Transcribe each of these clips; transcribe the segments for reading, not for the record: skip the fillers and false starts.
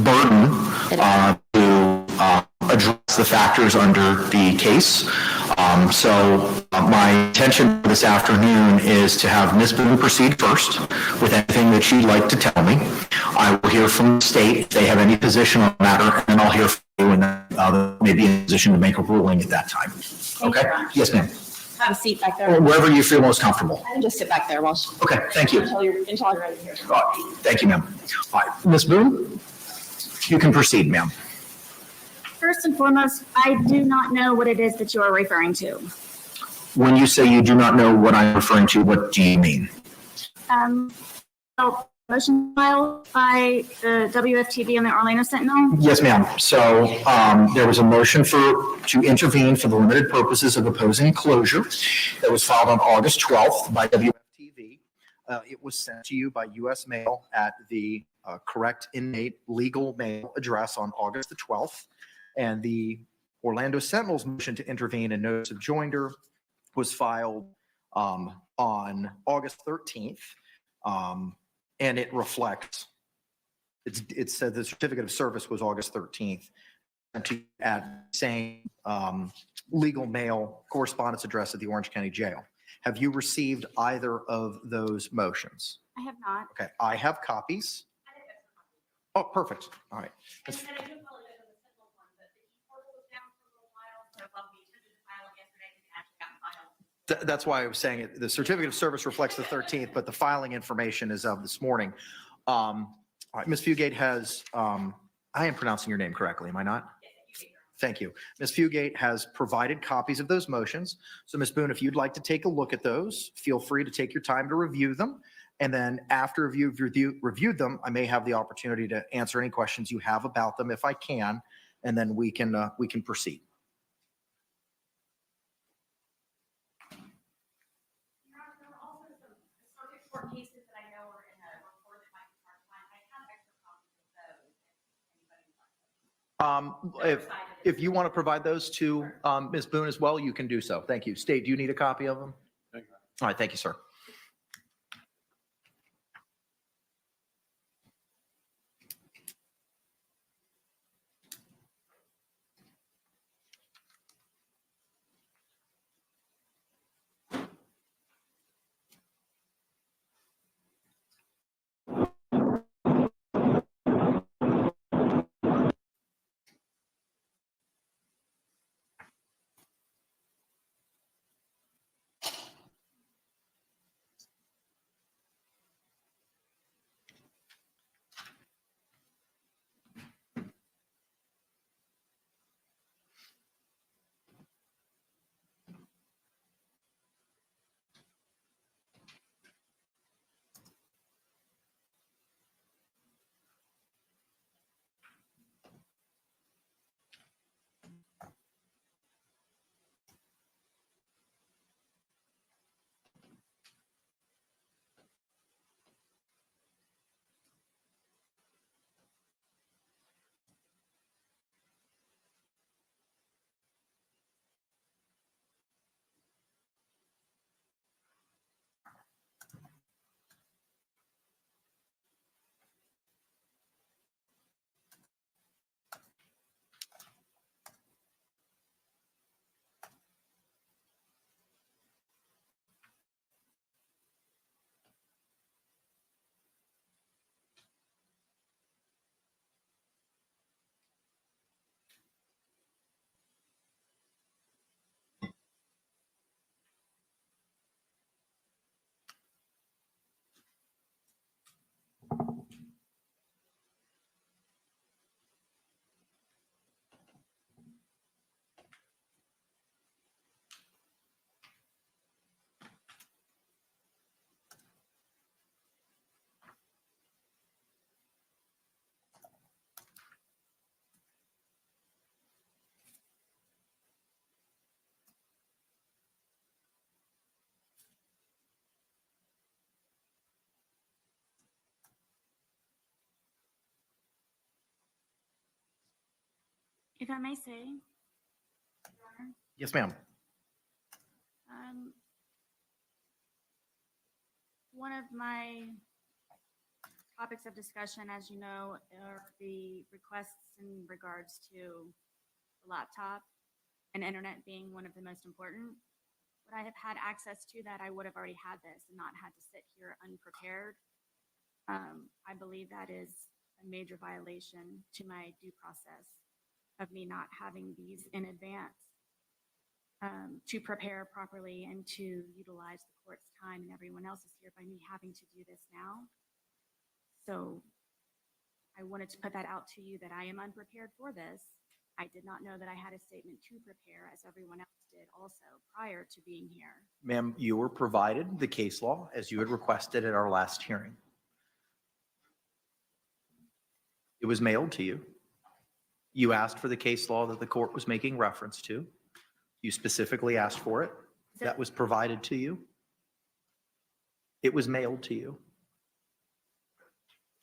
burden to address the factors under the case. So my intention this afternoon is to have Ms. Boone proceed first with anything that she'd like to tell me. I will hear from the state if they have any position on the matter, and I'll hear from you, and then maybe in a position to make a ruling at that time. Okay? Yes, ma'am. Have a seat back there. Or wherever you feel most comfortable. And just sit back there while Okay, thank you. until you're ready here. Thank you, ma'am. All right, Ms. Boone, you can proceed, ma'am. First and foremost, I do not know what it is that you are referring to. when you say you do not know what I'm referring to, what do you mean? So motion filed by the WFTV and the Orlando Sentinel. Yes, ma'am. So there was a motion to intervene for the limited purposes of opposing closure that was filed on August 12th by WFTV. It was sent to you by U.S. mail at the correct inmate legal mail address on August the 12th. And the Orlando Sentinel's motion to intervene and notice of joinder was filed on August 13th. And it reflects, it said the certificate of service was August 13th at same legal mail correspondence address at the Orange County Jail. Have you received either of those motions? I have not. Okay, I have copies. Oh, perfect. All right. And I do apologize on the Sentinel one, but the e-portal was down for a little while, so we attempted to file it yesterday because it actually got filed. That's why I was saying it. The certificate of service reflects the 13th, but the filing information is of this morning. All right, Ms. Fugate has, I am pronouncing your name correctly, am I not? Thank you. Ms. Fugate has provided copies of those motions. So Ms. Boone, if you'd like to take a look at those, feel free to take your time to review them. And then after you've reviewed them, I may have the opportunity to answer any questions you have about them if I can, and then we can proceed. There are also some circuit court cases that I know are in a report that might be hard to find. I have extra copies of those if anybody would like them. If you want to provide those to Ms. Boone as well, you can do so. Thank you. State, do you need a copy of them? Thank you. All right, thank you, sir. If I may say, Yes, ma'am. one of my topics of discussion, as you know, are the requests in regards to the laptop and internet being one of the most important. Would I have had access to that, I would have already had this and not had to sit here unprepared. I believe that is a major violation to my due process of me not having these in advance to prepare properly and to utilize the court's time and everyone else's here by me having to do this now. So I wanted to put that out to you that I am unprepared for this. I did not know that I had a statement to prepare as everyone else requested also prior to being here. Ma'am, you were provided the case law as you had requested at our last hearing. It was mailed to you. You asked for the case law that the court was making reference to. You specifically asked for it. That was provided to you. It was mailed to you.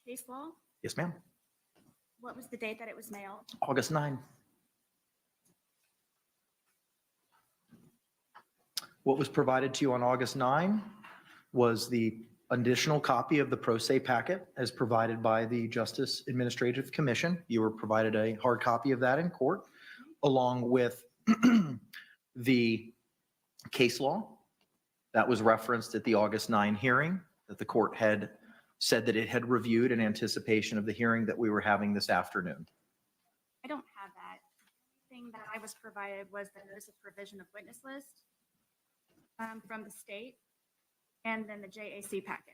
Case law? Yes, ma'am. What was the date that it was mailed? August 9. What was provided to you on August 9 was the additional copy of the pro se packet as provided by the Justice Administrative Commission. You were provided a hard copy of that in court, along with the case law that was referenced at the August 9 hearing that the court had said that it had reviewed in anticipation of the hearing that we were having this afternoon. I don't have that. The thing that I was provided was the notice of provision of witness list from the state, and then the JAC packet.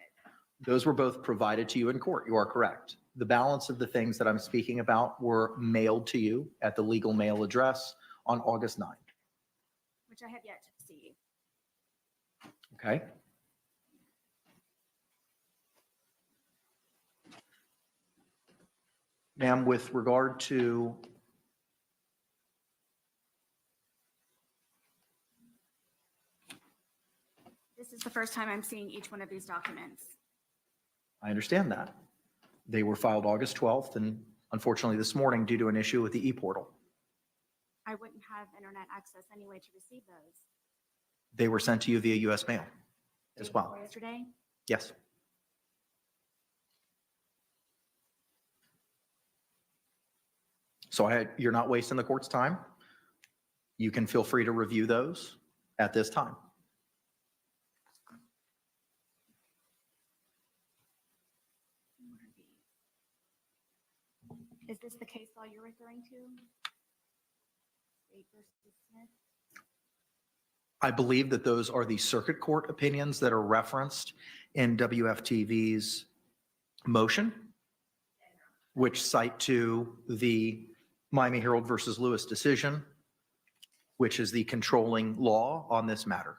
Those were both provided to you in court. You are correct. The balance of the things that I'm speaking about were mailed to you at the legal mail address on August 9. Which I have yet to receive. Okay? Ma'am, with regard to This is the first time I'm seeing each one of these documents. I understand that. They were filed August 12th, and unfortunately this morning, due to an issue with the e-portal, I wouldn't have internet access anyway to receive those. they were sent to you via US mail as Day well. before yesterday? Yes. So you're not wasting the court's time. You can feel free to review those at this time. Is this the case law you're referring to? State versus Smith? I believe that those are the circuit court opinions that are referenced in WFTV's motion, which cite to the Miami Herald versus Lewis decision, which is the controlling law on this matter.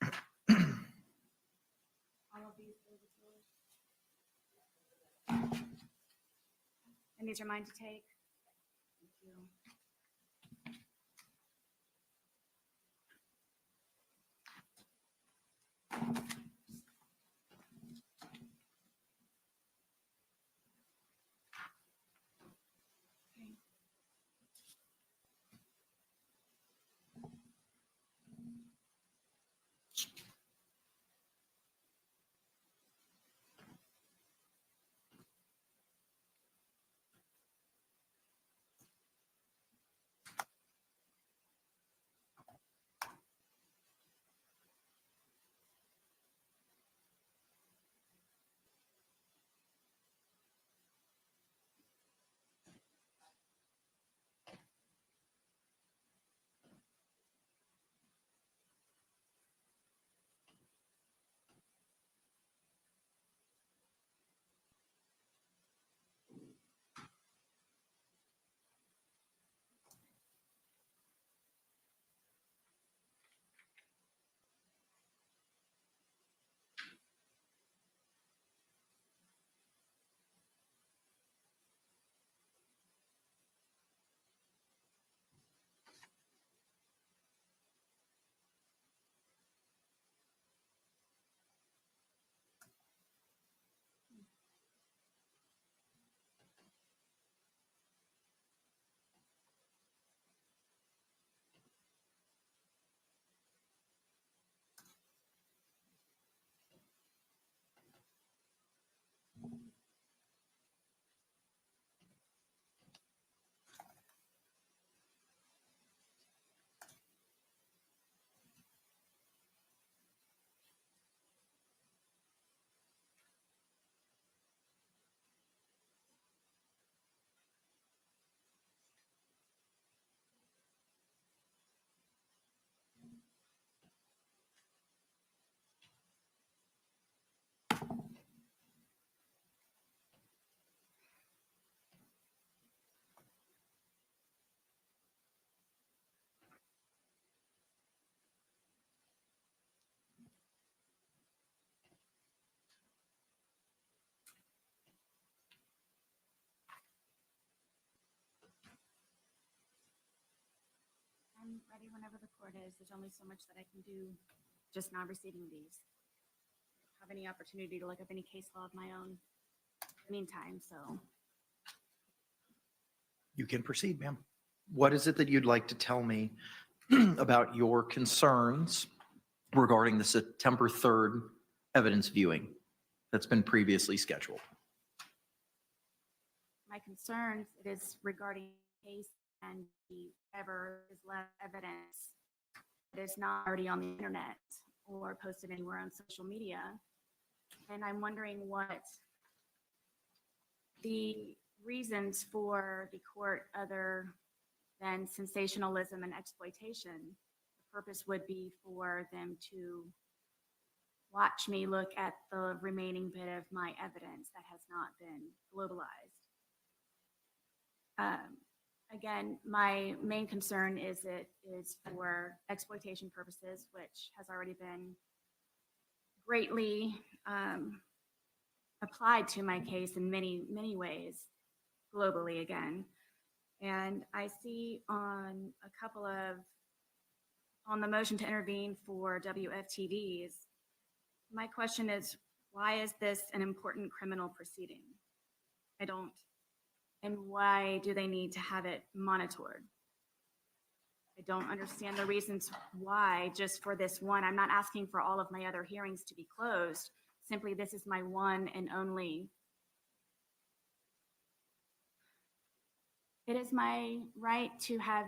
All of these are yours? And these are mine to take? Thank you. Okay. ready whenever the court is. There's only so much that I can do just not receiving these. I don't have any opportunity to look up any case law of my own in the meantime, so. You can proceed, ma'am. What is it that you'd like to tell me about your concerns regarding the September 3rd evidence viewing that's been previously scheduled? My concerns, it is regarding the case and the ever is left evidence that is not already on the internet or posted anywhere on social media. And I'm wondering what the reasons for the court other than sensationalism and exploitation. The purpose would be for them to watch me look at the remaining bit of my evidence that has not been globalized. Again, my main concern is it is for exploitation purposes, which has already been greatly applied to my case in many, many ways globally again. And I see on the motion to intervene for WFTDs, my question is, why is this an important criminal proceeding? And why do they need to have it monitored? I don't understand the reasons why just for this one. I'm not asking for all of my other hearings to be closed. Simply, this is my one and only. It is my right to have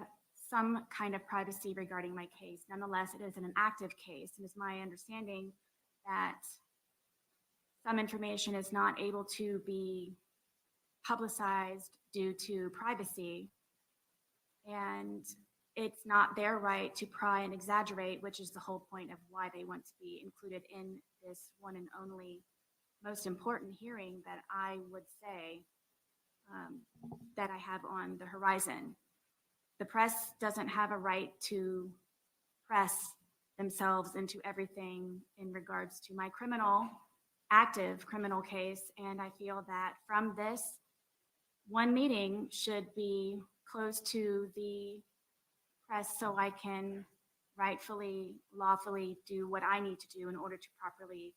some kind of privacy regarding my case. Nonetheless, it is an active case, and it's my understanding that some information is not able to be publicized due to privacy, and it's not their right to pry and exaggerate, which is the whole point of why they want to be included in this one and only most important hearing that I would say that I have on the horizon. The press doesn't have a right to press themselves into everything in regards to my active criminal case, and I feel that from this one meeting should be closed to the press so I can rightfully, lawfully do what I need to do in order to properly,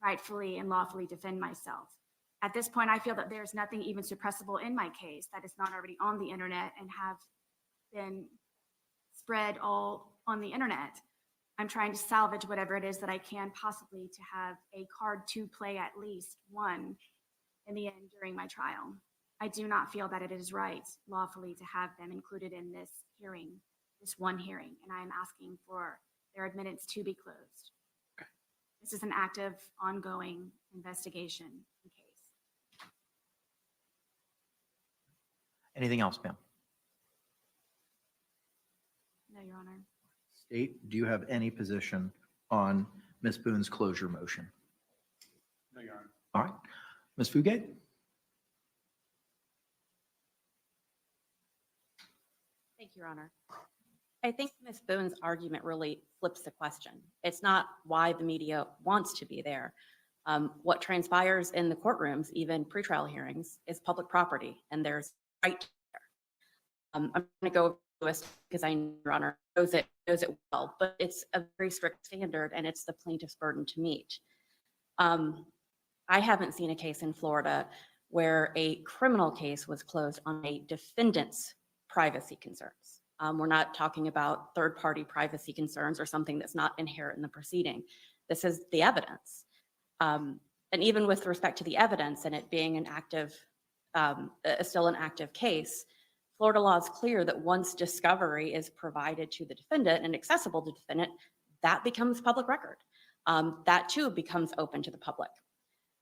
rightfully, and lawfully defend myself. At this point, I feel that there's nothing even suppressible in my case that is not already on the internet and have been spread all on the internet. I'm trying to salvage whatever it is that I can possibly to have a card to play at least one in the end during my trial. I do not feel that it is right lawfully to have them included in this hearing, this one hearing, and I am asking for their admittance to be closed. Okay. This is an active, ongoing investigation and case. Anything else, ma'am? No, Your Honor. State, do you have any position on Ms. Boone's closure motion? No, Your Honor. All right. Ms. Fugate? Thank you, Your Honor. I think Ms. Boone's argument really flips the question. It's not why the media wants to be there. What transpires in the courtrooms, even pretrial hearings, is public property, and there's right there. I'm going to go over this because I know Your Honor knows it well, but it's a very strict standard, and it's the plaintiff's burden to meet. I haven't seen a case in Florida where a criminal case was closed on a defendant's privacy concerns. We're not talking about third-party privacy concerns or something that's not inherent in the proceeding. This is the evidence. And even with respect to the evidence and it being an active, still an active case, Florida law is clear that once discovery is provided to the defendant and accessible to the defendant, that becomes public record. That too becomes open to the public.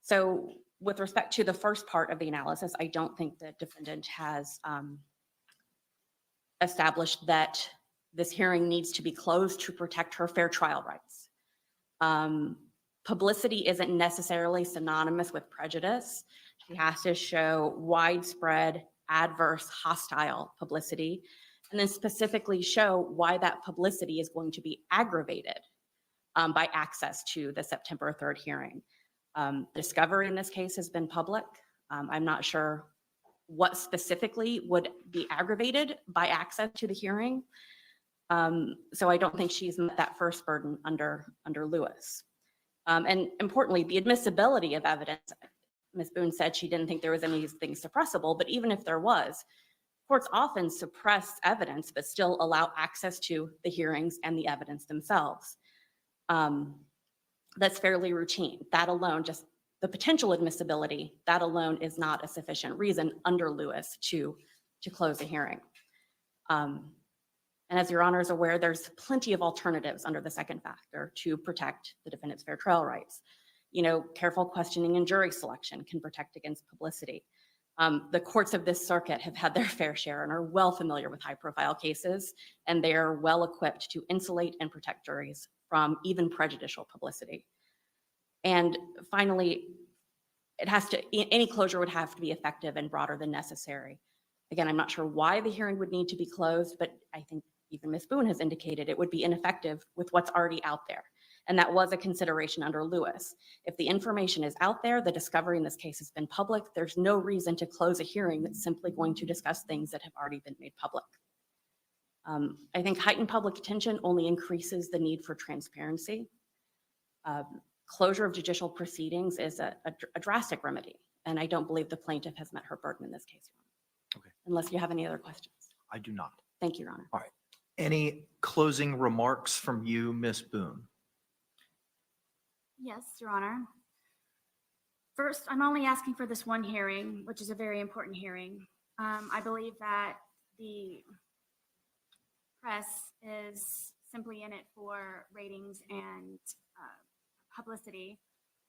So with respect to the first part of the analysis, I don't think the defendant has established that this hearing needs to be closed to protect her fair trial rights. Publicity isn't necessarily synonymous with prejudice. She has to show widespread, adverse, hostile publicity, and then specifically show why that publicity is going to be aggravated by access to the September 3rd hearing. Discovery in this case has been public. I'm not sure what specifically would be aggravated by access to the hearing. So I don't think she's met that first burden under Lewis. And importantly, the admissibility of evidence, Ms. Boone said she didn't think there was anything suppressible, but even if there was, courts often suppress evidence, but still allow access to the hearings and the evidence themselves. That's fairly routine. That alone, just the potential admissibility, that alone is not a sufficient reason under Lewis to close a hearing. And as your honor is aware, there's plenty of alternatives under the second factor to protect the defendant's fair trial rights. You know, careful questioning and jury selection can protect against publicity. The courts of this circuit have had their fair share and are well familiar with high-profile cases, and they are well equipped to insulate and protect juries from even prejudicial publicity. And finally, any closure would have to be effective and broader than necessary. Again, I'm not sure why the hearing would need to be closed, but I think even Ms. Boone has indicated it would be ineffective with what's already out there. And that was a consideration under Lewis. If the information is out there, the discovery in this case has been public, there's no reason to close a hearing that's simply going to discuss things that have already been made public. I think heightened public attention only increases the need for transparency. Closure of judicial proceedings is a drastic remedy, and I don't believe the plaintiff has met her burden in this case. Okay. Unless you have any other questions. I do not. Thank you, Your Honor. All right. Any closing remarks from you, Ms. Boone? Yes, Your Honor. First, I'm only asking for this one hearing, which is a very important hearing. I believe that the press is simply in it for ratings and publicity.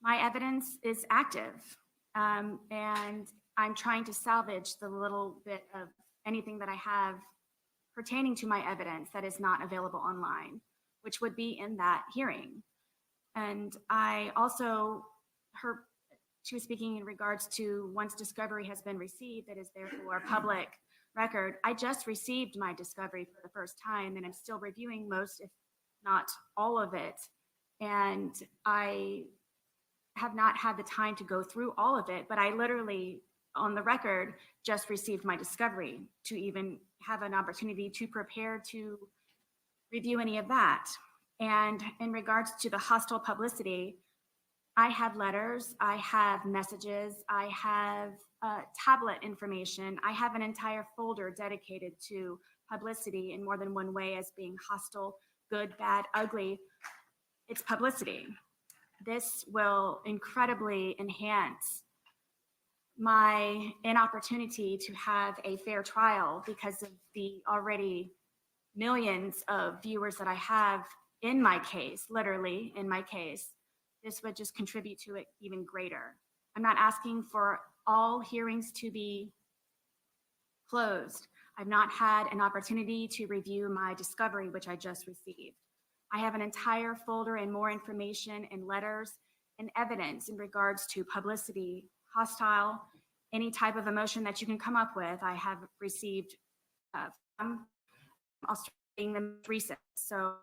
My evidence is active, and I'm trying to salvage the little bit of anything that I have pertaining to my evidence that is not available online, which would be in that hearing. And I also heard she was speaking in regards to once discovery has been received, that is therefore public record. I just received my discovery for the first time, and I'm still reviewing most, if not all of it. And I have not had the time to go through all of it, but I literally, on the record, just received my discovery to even have an opportunity to prepare to review any of that. And in regards to the hostile publicity, I have letters, I have messages, I have tablet information. I have an entire folder dedicated to publicity in more than one way as being hostile, good, bad, ugly. It's publicity. This will incredibly enhance my inopportunity to have a fair trial because of the already millions of viewers that I have in my case, literally in my case. This would just contribute to it even greater. I'm not asking for all hearings to be closed. I've not had an opportunity to review my discovery, which I just received. I have an entire folder and more information and letters and evidence in regards to publicity, hostile, any type of emotion that you can come up with. I have received from Australia being the most recent. So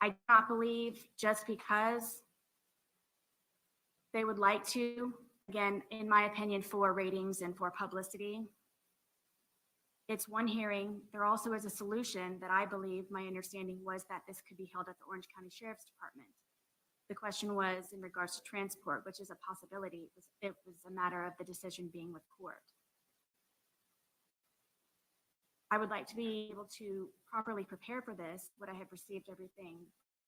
I do not believe just because they would like to, again, in my opinion, for ratings and for publicity. It's one hearing. There also is a solution that I believe, my understanding was that this could be held at the Orange County Sheriff's Department. The question was in regards to transport, which is a possibility. It was a matter of the decision being with court. I would like to be able to properly prepare for this. Would I have received everything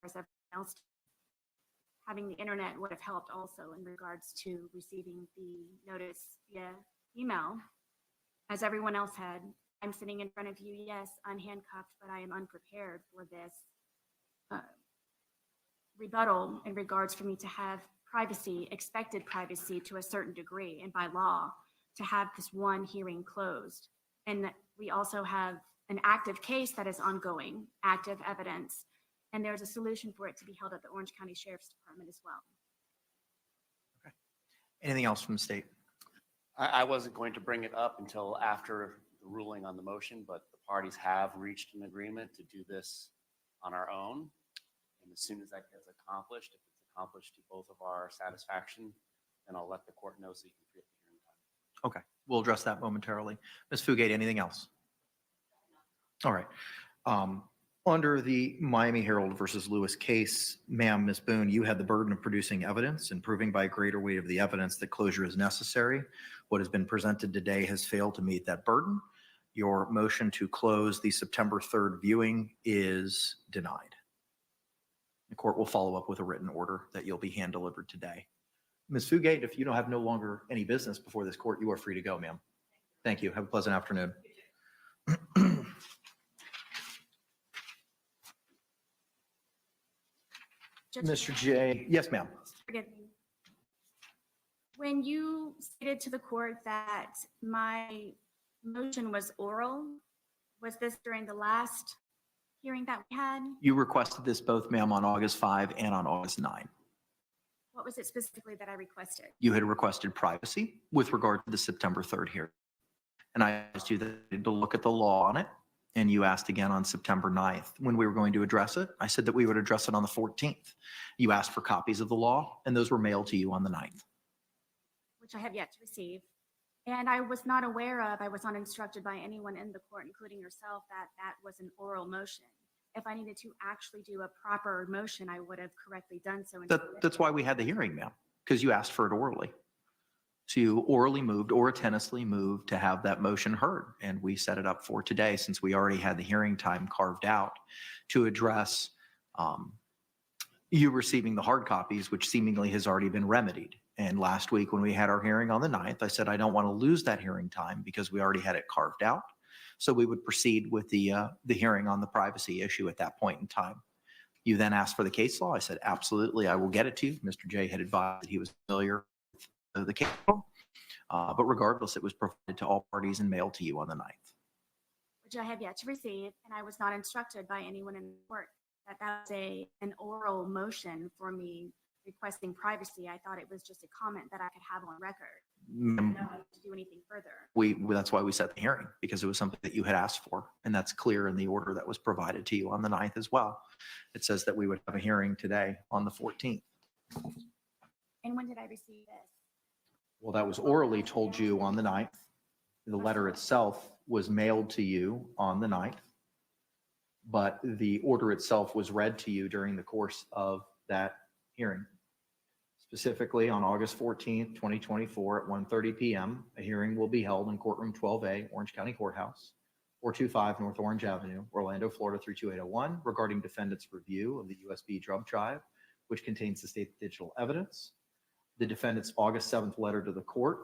as everyone else? Having the internet would have helped also in regards to receiving the notice via email, as everyone else had. I'm sitting in front of you, yes, unhandcuffed, but I am unprepared for this rebuttal in regards for me to have privacy, expected privacy to a certain degree, and by law, to have this one hearing closed. And we also have an active case that is ongoing, active evidence, and there's a solution for it to be held at the Orange County Sheriff's Department as well. Okay. Anything else from the state? I wasn't going to bring it up until after the ruling on the motion, but the parties have reached an agreement to do this on our own. And as soon as that gets accomplished, if it's accomplished to both of our satisfaction, then I'll let the court know so you can create the hearing time. Okay, we'll address that momentarily. Ms. Fugate, anything else? All right. Under the Miami Herald versus Lewis case, ma'am, Ms. Boone, you had the burden of producing evidence and proving by a greater weight of the evidence that closure is necessary. What has been presented today has failed to meet that burden. Your motion to close the September 3rd viewing is denied. The court will follow up with a written order that you'll be hand delivered today. Ms. Fugate, if you don't have no longer any business before this court, you are free to go, ma'am. Thank you. Have a pleasant afternoon. Judge, Mr. J, yes, ma'am. forgive me. When you stated to the court that my motion was oral, was this during the last hearing that we had? You requested this both, ma'am, on August 5 and on August 9. What was it specifically that I requested? You had requested privacy with regard to the September 3rd hearing. And I asked you to look at the law on it. And you asked again on September 9th when we were going to address it. I said that we would address it on the 14th. You asked for copies of the law, and those were mailed to you on the 9th. Which I have yet to receive. And I was not aware of, I was not instructed by anyone in the court, including yourself, that that was an oral motion. If I needed to actually do a proper motion, I would have correctly done so. That's why we had the hearing, ma'am, because you asked for it orally. So you orally moved or attendantly moved to have that motion heard. And we set it up for today, since we already had the hearing time carved out to address you receiving the hard copies, which seemingly has already been remedied. And last week when we had our hearing on the 9th, I said, I don't want to lose that hearing time because we already had it carved out. So we would proceed with the hearing on the privacy issue at that point in time. You then asked for the case law. I said, absolutely, I will get it to you. Mr. J had advised that he was familiar with the case law. But regardless, it was provided to all parties and mailed to you on the 9th. Which I have yet to receive, and I was not instructed by anyone in the court that that was an oral motion for me requesting privacy. I thought it was just a comment that I could have on record. I didn't know to do anything further. That's why we set the hearing, because it was something that you had asked for. And that's clear in the order that was provided to you on the 9th as well. It says that we would have a hearing today on the 14th. And when did I receive this? Well, that was orally told you on the 9th. The letter itself was mailed to you on the 9th, but the order itself was read to you during the course of that hearing. Specifically on August 14th, 2024 at 1:30 p.m., a hearing will be held in courtroom 12A, Orange County Courthouse, 425 North Orange Avenue, Orlando, Florida 32801, regarding defendant's review of the USB drum drive, which contains the state's digital evidence. The defendant's August 7th letter to the court,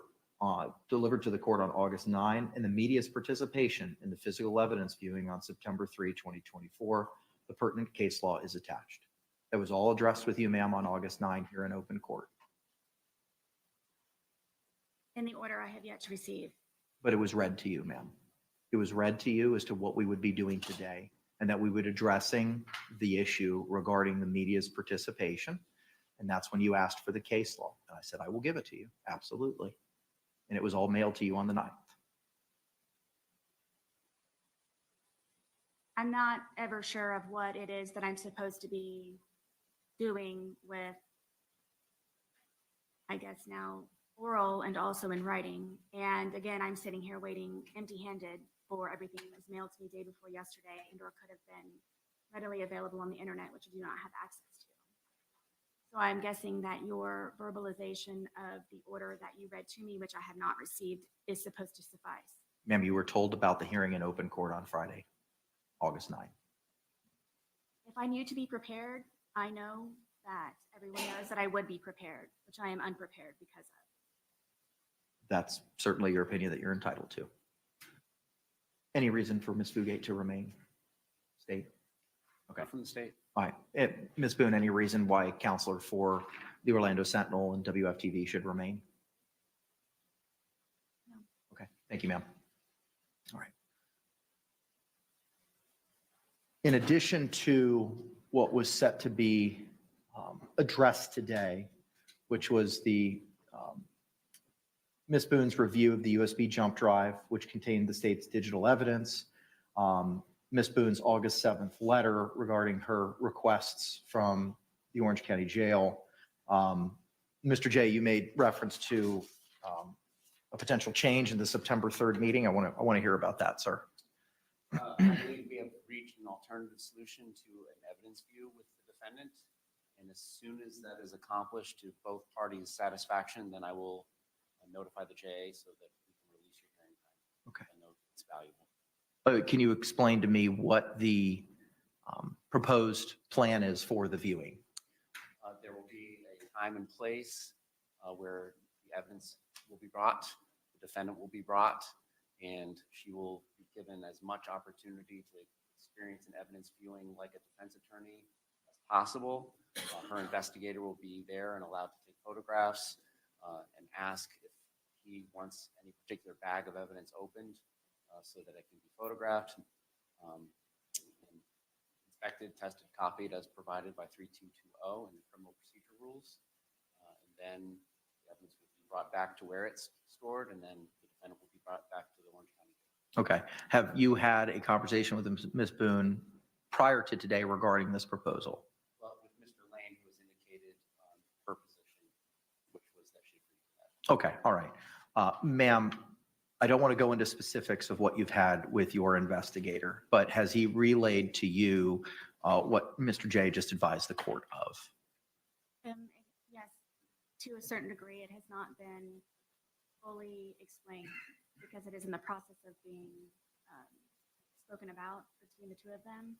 delivered to the court on August 9, and the media's participation in the physical evidence viewing on September 3, 2024. The pertinent case law is attached. That was all addressed with you, ma'am, on August 9 here in open court. In the order I have yet to receive. But it was read to you, ma'am. It was read to you as to what we would be doing today, and that we would addressing the issue regarding the media's participation. And that's when you asked for the case law. And I said, I will give it to you. Absolutely. And it was all mailed to you on the 9th. I'm not ever sure of what it is that I'm supposed to be doing with, I guess now, oral and also in writing. And again, I'm sitting here waiting empty-handed for everything that was mailed to me day before yesterday and or could have been readily available on the internet, which I do not have access to. So I'm guessing that your verbalization of the order that you read to me, which I have not received, is supposed to suffice. Ma'am, you were told about the hearing in open court on Friday, August 9. If I knew to be prepared, I know that everyone knows that I would be prepared, which I am unprepared because of. That's certainly your opinion that you're entitled to. Any reason for Ms. Fugate to remain? State? Okay. From the state. All right. Ms. Boone, any reason why counselor for the Orlando Sentinel and WFTV should remain? No. Okay. Thank you, ma'am. All right. In addition to what was set to be addressed today, which was the Ms. Boone's review of the USB jump drive, which contained the state's digital evidence, Ms. Boone's August 7th letter regarding her requests from the Orange County Jail. Mr. J, you made reference to a potential change in the September 3rd meeting. I want to hear about that, sir. I believe we have reached reached an alternative solution to an evidence view with the defendant. And as soon as that is accomplished to both parties' satisfaction, then I will notify the JA so that we can release your hearing time. Okay. I know it's valuable. Can you explain to me what the proposed plan is for the viewing? There will be a time and place where the evidence will be brought, the defendant will be brought, and she will be given as much opportunity to experience an evidence viewing like a defense attorney as possible. Her investigator will be there and allowed to take photographs and ask if he wants any particular bag of evidence opened so that it can be photographed. And inspected, tested, copied as provided by 3220 in the criminal procedure rules. And then the evidence will be brought back to where it's stored, and then the defendant will be brought back to the Orange County. Okay. Have you had a conversation with Ms. Boone prior to today regarding this proposal? Well, with Mr. Lane, who has indicated her position, which was that she agreed with that. Okay. All right. Ma'am, I don't want to go into specifics of what you've had with your investigator, but has he relayed to you what Mr. J just advised the court of? Yes, to a certain degree, it has not been fully explained because it is in the process of being spoken about between the two of them.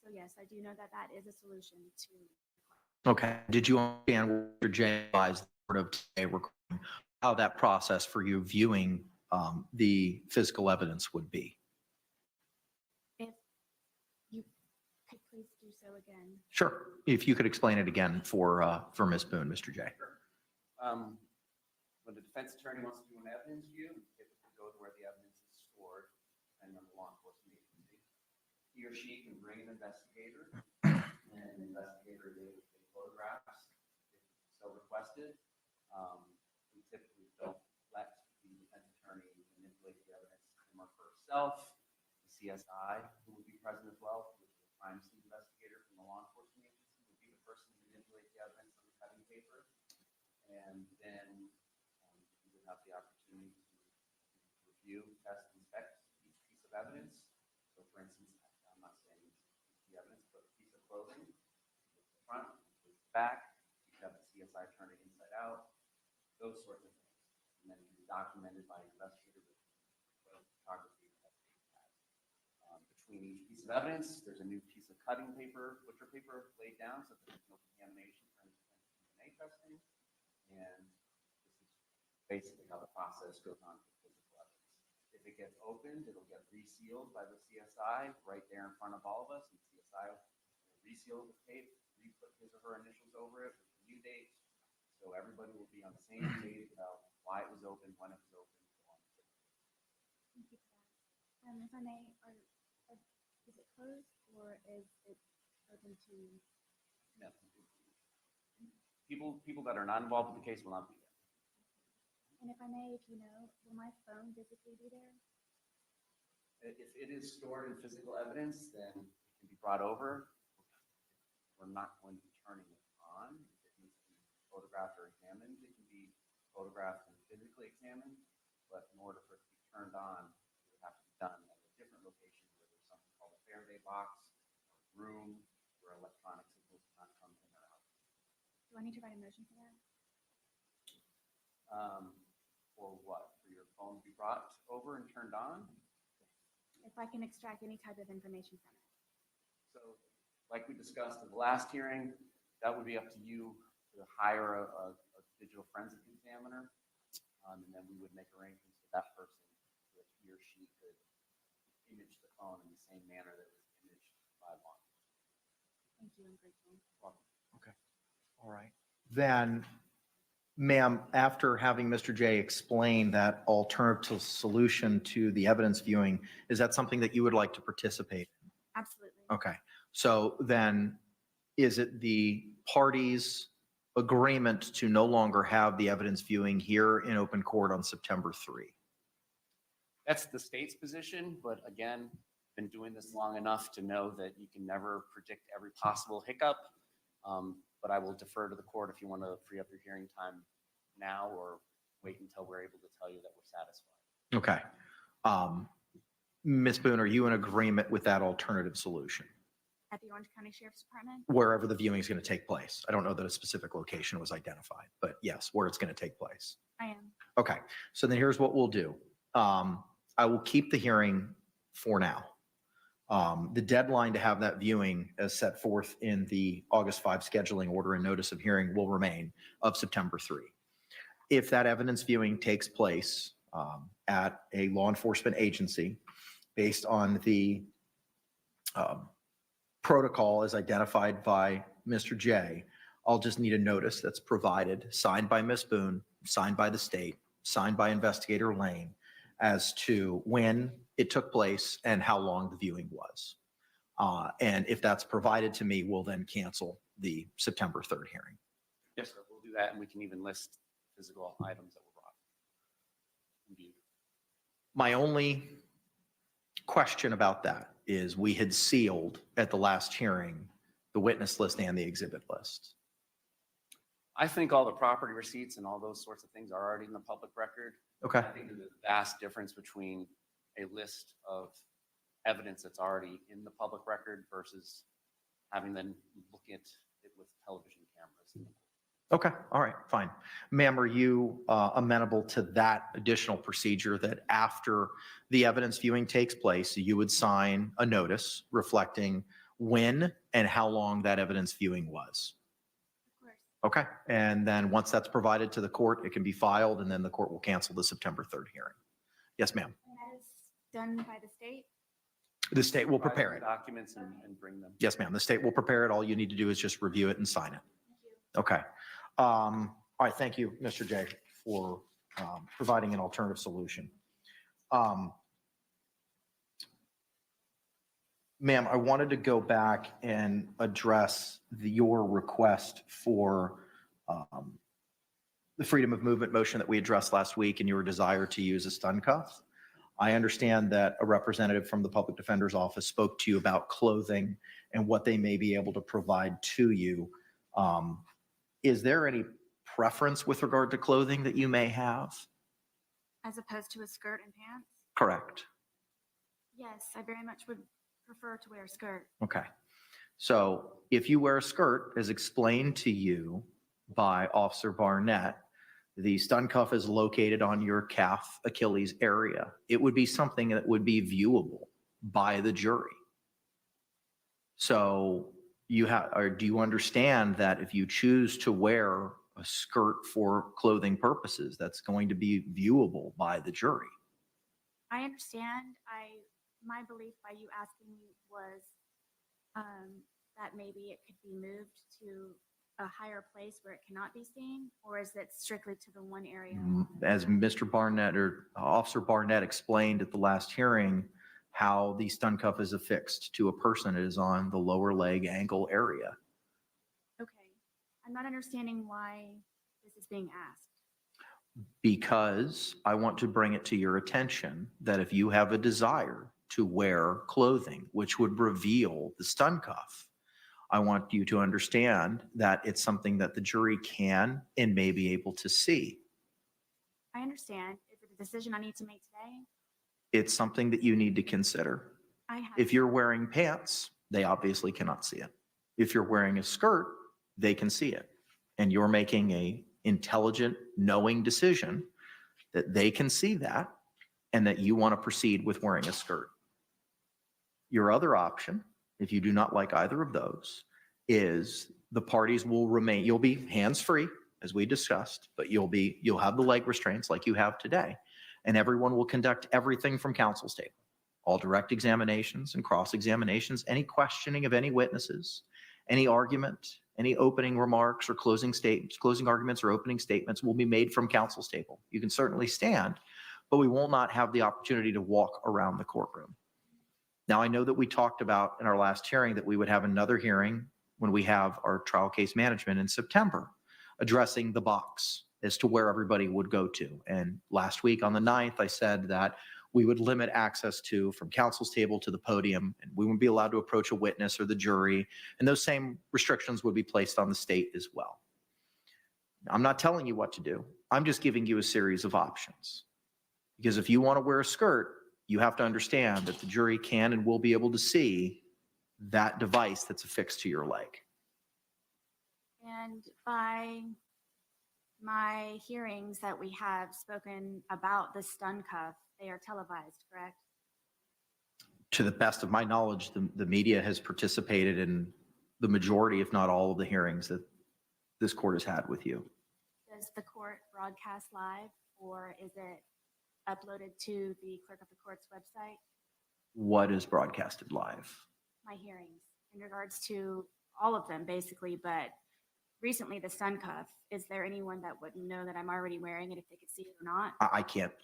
So yes, I do know that that is a solution to. Okay. Did you understand what Mr. J advised the court of today regarding how that process for you viewing the physical evidence would be? If you could please do so again. Sure. If you could explain it again for Ms. Boone, Mr. J. When the defense attorney wants to do an evidence view, typically go to where the evidence is stored and then the law enforcement agency. He or she can bring an investigator, and the investigator is able to take photographs if so requested. We typically don't let the defense attorney manipulate the evidence him or herself. The CSI, who would be present as well, which is the crime scene investigator from the law enforcement agency, would be the person to manipulate the evidence on the cutting paper. And then you would have the opportunity to review, test, inspect each piece of evidence. So for instance, I'm not saying the evidence, but a piece of clothing, the front, the back, you have the CSI turn it inside out, those sorts of things. And then it can be documented by an investigator with photography that they have. Between each piece of evidence, there's a new piece of cutting paper, butcher paper laid down so that there's no contamination for DNA testing. And this is basically how the process goes on for physical evidence. If it gets opened, it'll get resealed by the CSI right there in front of all of us. And CSI will reseal the tape, re-put his or her initials over it with the new date. So everybody will be on the same page about why it was open, when it was open, so on. Thank you for that. If I may, is it closed or is it open to? No. People that are not involved with the case will not be there. And if I may, if you know, will my phone physically be there? If it is stored in physical evidence, then it can be brought over. We're not going to be turning it on. If it needs to be photographed or examined, it can be photographed and physically examined. But in order for it to be turned on, it would have to be done at a different location where there's something called a Faraday box or room where electronic signals cannot come in or out. Do I need to write a motion for that? For what? For your phone to be brought over and turned on? If I can extract any type of information from it. So, like we discussed in the last hearing, that would be up to you to hire a digital forensic examiner, and then we would make arrangements with that person so that he or she could image the phone in the same manner that it was imaged by law. Thank you, I'm grateful. Okay. All right. Then, ma'am, after having Mr. J explain that alternative solution to the evidence viewing, is that something that you would like to participate in? Absolutely. Okay. So then is it the parties' agreement to no longer have the evidence viewing here in open court on September 3? That's the state's position, but again, been doing this long enough to know that you can never predict every possible hiccup. But I will defer to the court if you want to free up your hearing time now or wait until we're able to tell you that we're satisfied. Okay. Ms. Boone, are you in agreement with that alternative solution? At the Orange County Sheriff's Department? Wherever the viewing is going to take place. I don't know that a specific location was identified, but yes, where it's going to take place. I am. Okay, so then here's what we'll do. I will keep the hearing for now. The deadline to have that viewing as set forth in the August 5 scheduling order and notice of hearing will remain of September 3. If that evidence viewing takes place at a law enforcement agency based on the protocol as identified by Mr. J, I'll just need a notice that's provided, signed by Ms. Boone, signed by the state, signed by Investigator Lane, as to when it took place and how long the viewing was. And if that's provided to me, we'll then cancel the September 3rd hearing. Yes, sir. We'll do that, and we can even list physical items that were brought. Indeed. My only question about that is we had sealed at the last hearing the witness list and the exhibit list. I think all the property receipts and all those sorts of things are already in the public record. Okay. I think there's a vast difference between a list of evidence that's already in the public record versus having them look at it with television cameras. Okay, all right, fine. Ma'am, are you amenable to that additional procedure that after the evidence viewing takes place, you would sign a notice reflecting when and how long that evidence viewing was? Of course. Okay, and then once that's provided to the court, it can be filed and then the court will cancel the September 3rd hearing. Yes, ma'am. And that is done by the state? The state will prepare it. Documents and bring them. Yes, ma'am. The state will prepare it. All you need to do is just review it and sign it. Okay. All right. Thank you, Mr. J, for providing an alternative solution. Ma'am, I wanted to go back and address your request for the freedom of movement motion that we addressed last week and your desire to use a stun cuff. I understand that a representative from the Public Defender's Office spoke to you about clothing and what they may be able to provide to you. Is there any preference with regard to clothing that you may have? As opposed to a skirt and pants? Correct. Yes, I very much would prefer to wear a skirt. Okay. So if you wear a skirt, as explained to you by Officer Barnett, the stun cuff is located on your calf Achilles area. It would be something that would be viewable by the jury. So you have, or do you understand that if you choose to wear a skirt for clothing purposes, that's going to be viewable by the jury? I understand. My belief by you asking me was that maybe it could be moved to a higher place where it cannot be seen, or is it strictly to the one area? As Mr. Barnett or Officer Barnett explained at the last hearing, how the stun cuff is affixed to a person, it is on the lower leg ankle area. Okay. I'm not understanding why this is being asked. Because I want to bring it to your attention that if you have a desire to wear clothing which would reveal the stun cuff, I want you to understand that it's something that the jury can and may be able to see. I understand. Is it a decision I need to make today? It's something that you need to consider. I have. If you're wearing pants, they obviously cannot see it. If you're wearing a skirt, they can see it. And you're making a intelligent, knowing decision that they can see that and that you want to proceed with wearing a skirt. Your other option, if you do not like either of those, is the parties will remain, you'll be hands-free as we discussed, but you'll have the leg restraints like you have today, and everyone will conduct everything from counsel's table. All direct examinations and cross-examinations, any questioning of any witnesses, any argument, any opening remarks or closing arguments or opening statements will be made from counsel's table. You can certainly stand, but we will not have the opportunity to walk around the courtroom. Now, I know that we talked about in our last hearing that we would have another hearing when we have our trial case management in September, addressing the box as to where everybody would go to. And last week on the 9th, I said that we would limit access to from counsel's table to the podium, and we wouldn't be allowed to approach a witness or the jury. And those same restrictions would be placed on the state as well. I'm not telling you what to do. I'm just giving you a series of options. Because if you want to wear a skirt, you have to understand that the jury can and will be able to see that device that's affixed to your leg. And by my hearings that we have spoken about the stun cuff, they are televised, correct? To the best of my knowledge, the media has participated in the majority, if not all, of the hearings that this court has had with you. Does the court broadcast live, or is it uploaded to the clerk of the court's website? What is broadcasted live? My hearings in regards to all of them, basically, but recently the stun cuff. Is there anyone that would know that I'm already wearing it if they could see it or not? I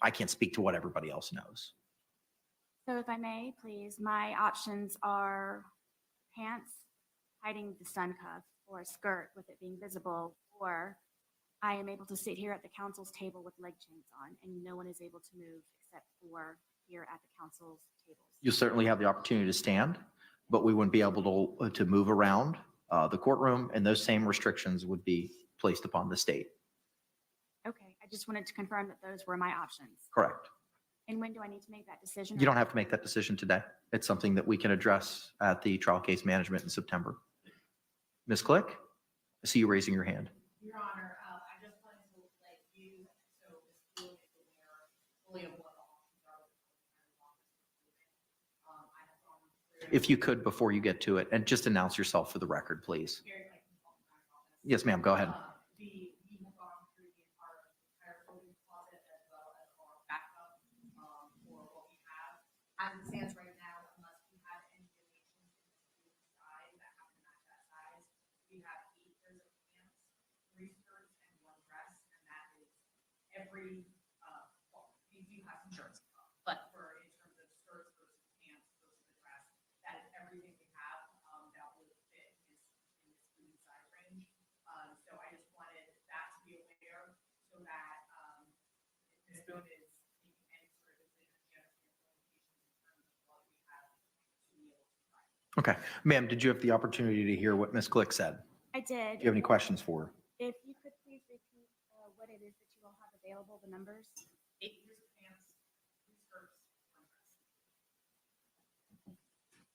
can't speak to what everybody else knows. So if I may, please, my options are pants hiding the stun cuff, or a skirt with it being visible, or I am able to sit here at the council's table with leg chains on and no one is able to move except for here at the council's tables. You'll certainly have the opportunity to stand, but we wouldn't be able to move around the courtroom, and those same restrictions would be placed upon the state. Okay, I just wanted to confirm that those were my options. Correct. And when do I need to make that decision? You don't have to make that decision today. It's something that we can address at the trial case management in September. Ms. Click, I see you raising your hand. Your Honor, I just wanted to let you, so Ms. Boone is aware fully of what the options are. I have gone through. If you could, before you get to it, and just announce yourself for the record, please. Very quick, my office. Yes, ma'am, go ahead. We have gone through the entire clothing closet as well as our backup for what we have. As it stands right now, unless we have any donations in the size that have to match that size, we have 8 pairs of pants, 3 skirts, and 1 dress, and that is every, well, we do have some shirts, but for in terms of skirts versus pants versus the dress, that is everything we have that would fit in this food size range. So I just wanted that to be aware so that Ms. Boone is making any sort of decision, she understands the limitations in terms of what we have to be able to provide. Okay. Ma'am, did you have the opportunity to hear what Ms. Click said? I did. Do you have any questions for her? If you could please repeat what it is that you all have available, the numbers. 8 pairs of pants, 3 skirts, 1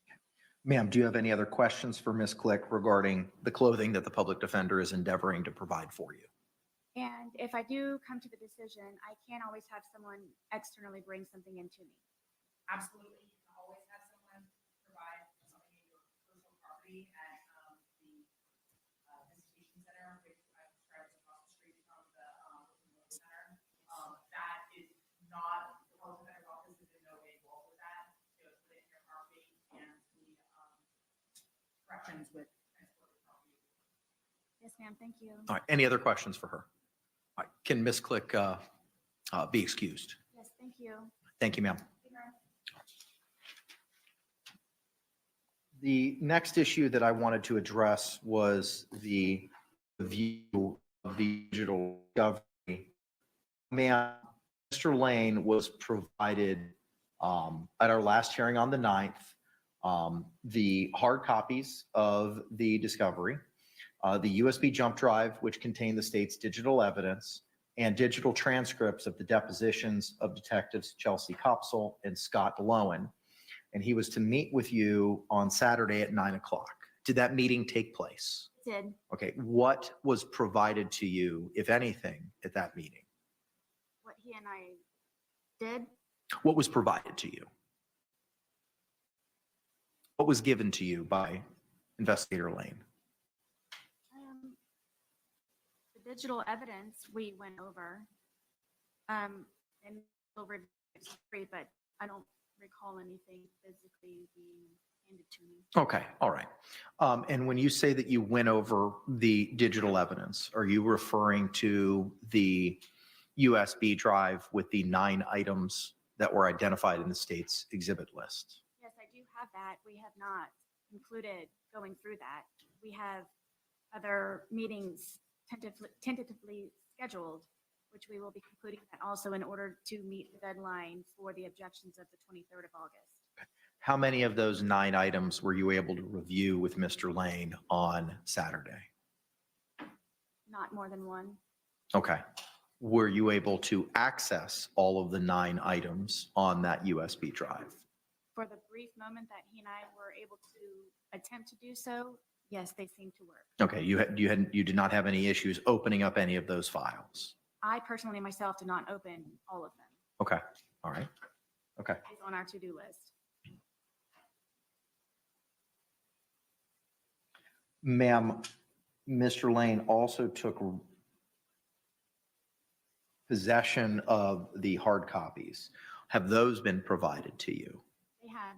dress. Ma'am, do you have any other questions for Ms. Click regarding the clothing that the public defender is endeavoring to provide for you? And if I do come to the decision, I can't always have someone externally bring something into me. Absolutely, you can always have someone provide something in your personal property at the visitation center, which I described as across the street from the Wilson Center. That is not, the public defender's office is in no way involved with that. To put it in your property and the corrections with transport of property. Yes, ma'am, thank you. All right. Any other questions for her? All right. Can Ms. Click be excused? Yes, thank you. Thank you, ma'am. Good night. The next issue that I wanted to address was the view of the digital discovery. Ma'am, Mr. Lane was provided at our last hearing on the 9th, the hard copies of the discovery, the USB jump drive, which contained the state's digital evidence, and digital transcripts of the depositions of Detectives Chelsea Copsell and Scott Lowen. And he was to meet with you on Saturday at 9 o'clock. Did that meeting take place? Did. Okay. What was provided to you, if anything, at that meeting? What he and I did. What was provided to you? What was given to you by Investigator Lane? The digital evidence we went over, and over, but I don't recall anything physically being handed to me. Okay. All right. And when you say that you went over the digital evidence, are you referring to the USB drive with the 9 items that were identified in the state's exhibit list? Yes, I do have that. We have not concluded going through that. We have other meetings tentatively scheduled, which we will be concluding that also in order to meet the deadline for the objections of the 23rd of August. How many of those 9 items were you able to review with Mr. Lane on Saturday? Not more than one. Okay. were you able to access all of the 9 items on that USB drive? For the brief moment that he and I were able to attempt to do so, yes, they seemed to work. Okay, you did not have any issues opening up any of those files? I personally myself did not open all of them. Okay, all right, okay. It's on our to-do list. Ma'am, Mr. Lane also took possession of the hard copies. Have those been provided to you?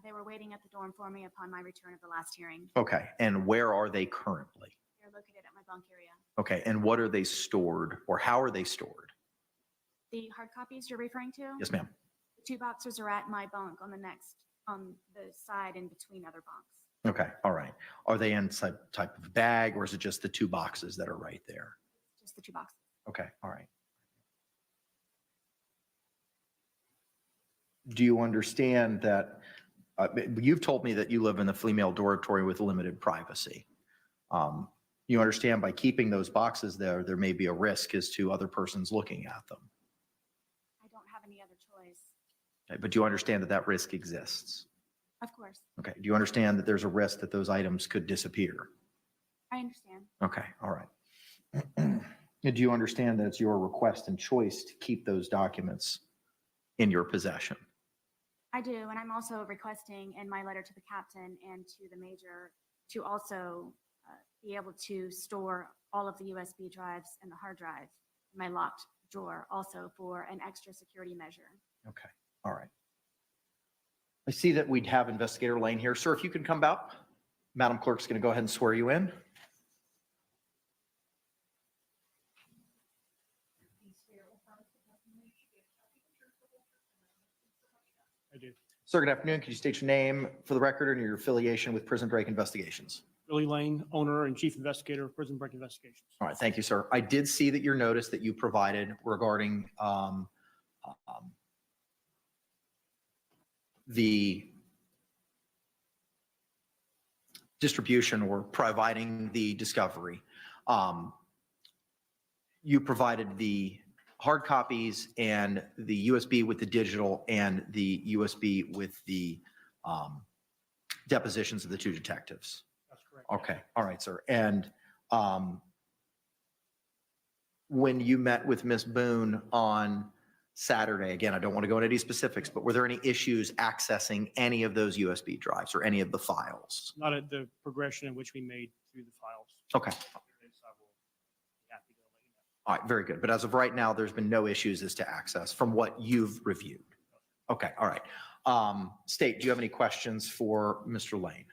They were waiting at the dorm for me upon my return of the last hearing. Okay, and where are they currently? They're located at my bunk area. Okay, and what are they stored, or how are they stored? The hard copies you're referring to? Yes, ma'am. The 2 boxes are at my bunk on the side in between other bunks. Okay, all right. Are they in some type of bag, or is it just the 2 boxes that are right there? Just the 2 boxes. Okay, all right. Do you understand that, you've told me that you live in the female dormitory with limited privacy. You understand by keeping those boxes there, there may be a risk as to other persons looking at them. I don't have any other choice. Okay, but do you understand that that risk exists? Of course. Okay, do you understand that there's a risk that those items could disappear? I understand. Okay, all right. Do you understand that it's your request and choice to keep those documents in your possession? I do, and I'm also requesting in my letter to the captain and to the major to also be able to store all of the USB drives and the hard drive in my locked drawer also for an extra security measure. Okay, all right. I see that we'd have Investigator Lane here. Sir, if you can come out. Madam Clerk's going to go ahead and swear you in. I do. Sir, good afternoon. Could you state your name for the record and your affiliation with Prison Break Investigations? Billy Lane, owner and chief investigator of Prison Break Investigations. All right, thank you, sir. I did see that your notice that you provided regarding the distribution or providing the discovery. You provided the hard copies and the USB with the digital and the USB with the depositions of the 2 detectives. That's correct. Okay, all right, sir. And when you met with Ms. Boone on Saturday, again, I don't want to go into any specifics, but were there any issues accessing any of those USB drives or any of the files? Not at the progression in which we made through the files. Okay, I will be happy to let you know. all right, very good. But as of right now, there's been no issues as to access from what you've reviewed. Okay, all right. State, do you have any questions for Mr. Lane?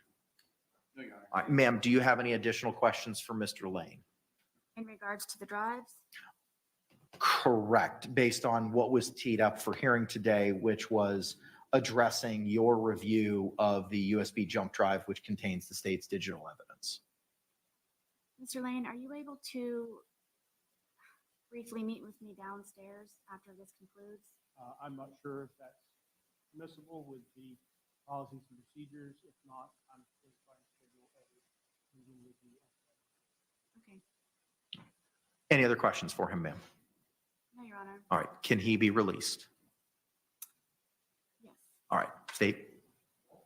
No, Your Honor. All right, ma'am, do you have any additional questions for Mr. Lane? In regards to the drives, Correct, based on what was teed up for hearing today, which was addressing your review of the USB jump drive, which contains the state's digital evidence. Mr. Lane, are you able to briefly meet with me downstairs after this concludes? I'm not sure if that's permissible with the policies and procedures. If not, I'm going to try and schedule a meeting with you. Okay. Any other questions for him, ma'am? No, Your Honor. All right, can he be released? Yes. All right, state.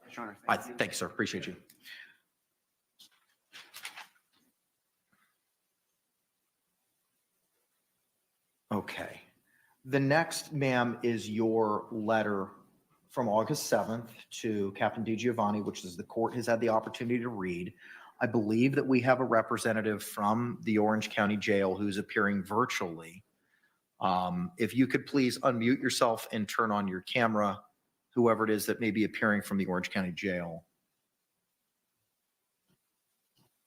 Yes, Your Honor. I thank you, sir. Appreciate you. Okay. The next, ma'am, is your letter from August 7th to Captain DiGiovanni, which is the court has had the opportunity to read. I believe that we have a representative from the Orange County Jail who's appearing virtually. If you could please unmute yourself and turn on your camera, whoever it is that may be appearing from the Orange County Jail.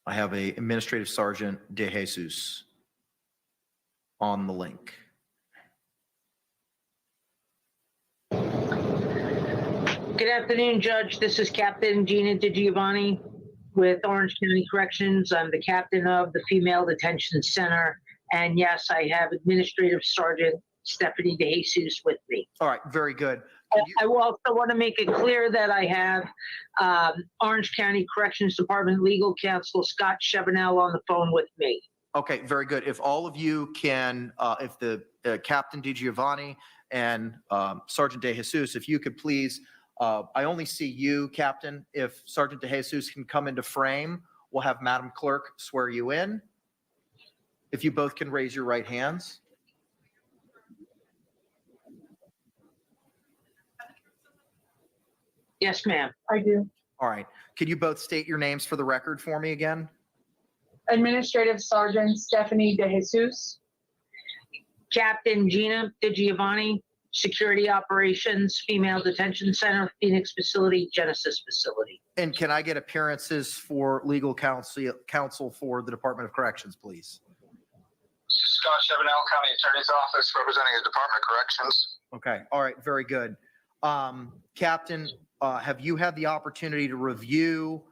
I have a Administrative Sergeant De Jesus on the link. Good afternoon, Judge. This is Captain Gina DiGiovanni with Orange County Corrections. I'm the captain of the Female Detention Center. And yes, I have Administrative Sergeant Stephanie De Jesus with me. All right, very good. I also want to make it clear that I have Orange County Corrections Department Legal Counsel Scott Chevenel on the phone with me. Okay, very good. If all of you can, if the Captain DiGiovanni and Sergeant De Jesus, if you could please, I only see you, Captain. If Sergeant De Jesus can come into frame, we'll have Madam Clerk swear you in. If you both can raise your right hands. Yes, ma'am. I do. All right. Could you both state your names for the record for me again? Administrative Sergeant Stephanie De Jesus. Captain Gina DiGiovanni, Security Operations, Female Detention Center, Phoenix Facility, Genesis Facility. And can I get appearances for legal counsel for the Department of Corrections, please? Scott Chevenel, County Attorney's Office, representing the Department of Corrections. Okay. All right. Very good. Captain, have you had the opportunity to review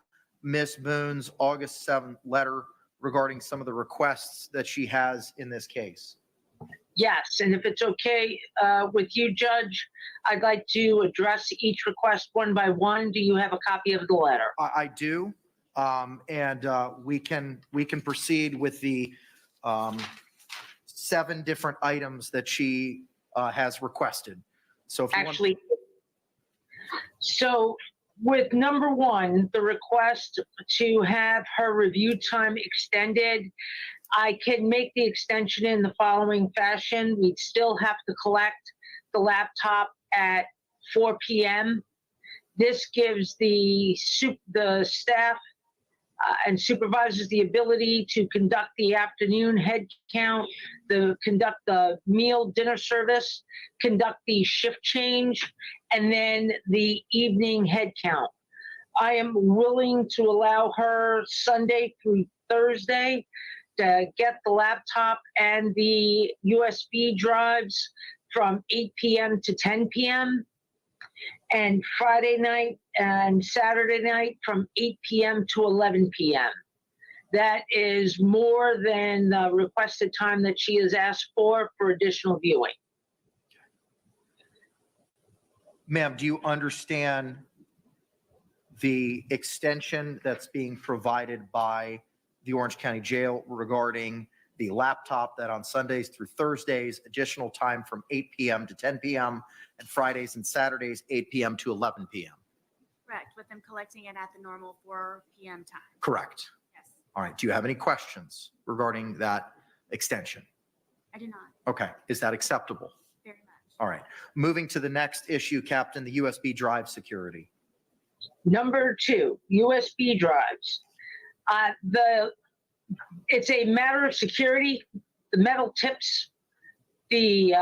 Ms. Boone's August 7th letter regarding some of the requests that she has in this case? Yes, and if it's okay with you, Judge, I'd like to address each request one by one. Do you have a copy of the letter? I do. And we can proceed with the 7 different items that she has requested. So if you Actually, so with number 1, the request to have her review time extended, I can make the extension in the following fashion. We'd still have to collect the laptop at 4 p.m. This gives the staff and supervisors the ability to conduct the afternoon head count, conduct the meal dinner service, conduct the shift change, and then the evening head count. I am willing to allow her Sunday through Thursday to get the laptop and the USB drives from 8 p.m. to 10 p.m. and Friday night and Saturday night from 8 p.m. to 11 p.m. That is more than the requested time that she has asked for additional viewing. Ma'am, do you understand the extension that's being provided by the Orange County Jail regarding the laptop, that on Sundays through Thursdays, additional time from 8 p.m. to 10 p.m., and Fridays and Saturdays, 8 p.m. to 11 p.m.? Correct, with them collecting it at the normal 4 p.m. time. Correct. Yes, All right. Do you have any questions regarding that extension? I do not, Okay. Is that acceptable? very much. All right. Moving to the next issue, Captain, the USB drive security. Number 2, USB drives. It's a matter of security. The metal tips, the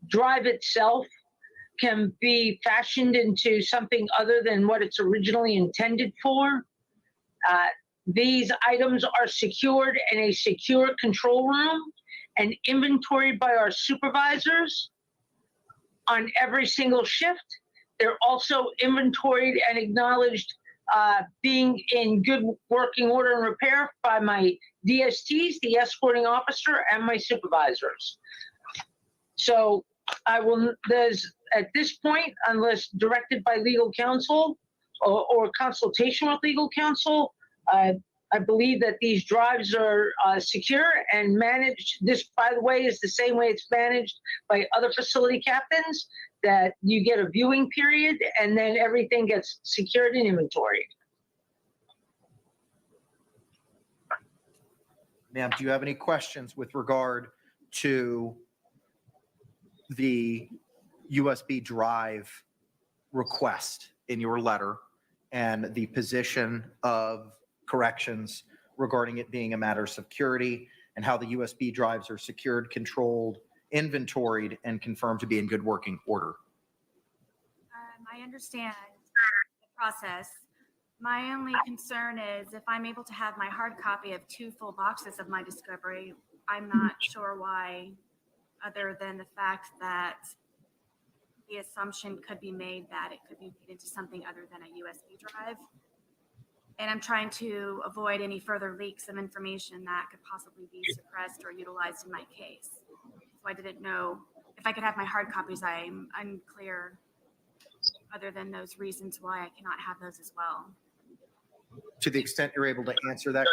drive itself can be fashioned into something other than what it's originally intended for. These items are secured in a secure control room and inventoried by our supervisors on every single shift. They're also inventoried and acknowledged being in good working order and repair by my DSTs, the escorting officer, and my supervisors. So at this point, unless directed by legal counsel or consultation with legal counsel, I believe that these drives are secure and managed. This, by the way, is the same way it's managed by other facility captains, that you get a viewing period and then everything gets secured and inventoried. Ma'am, do you have any questions with regard to the USB drive request in your letter and the position of corrections regarding it being a matter of security, and how the USB drives are secured, controlled, inventoried, and confirmed to be in good working order? I understand the process. My only concern is if I'm able to have my hard copy of 2 full boxes of my discovery, I'm not sure why, other than the fact that the assumption could be made that it could be made into something other than a USB drive. And I'm trying to avoid any further leaks of information that could possibly be suppressed or utilized in my case. So I didn't know if I could have my hard copies. I'm unclear, other than those reasons why I cannot have those as well. To the extent you're able to answer that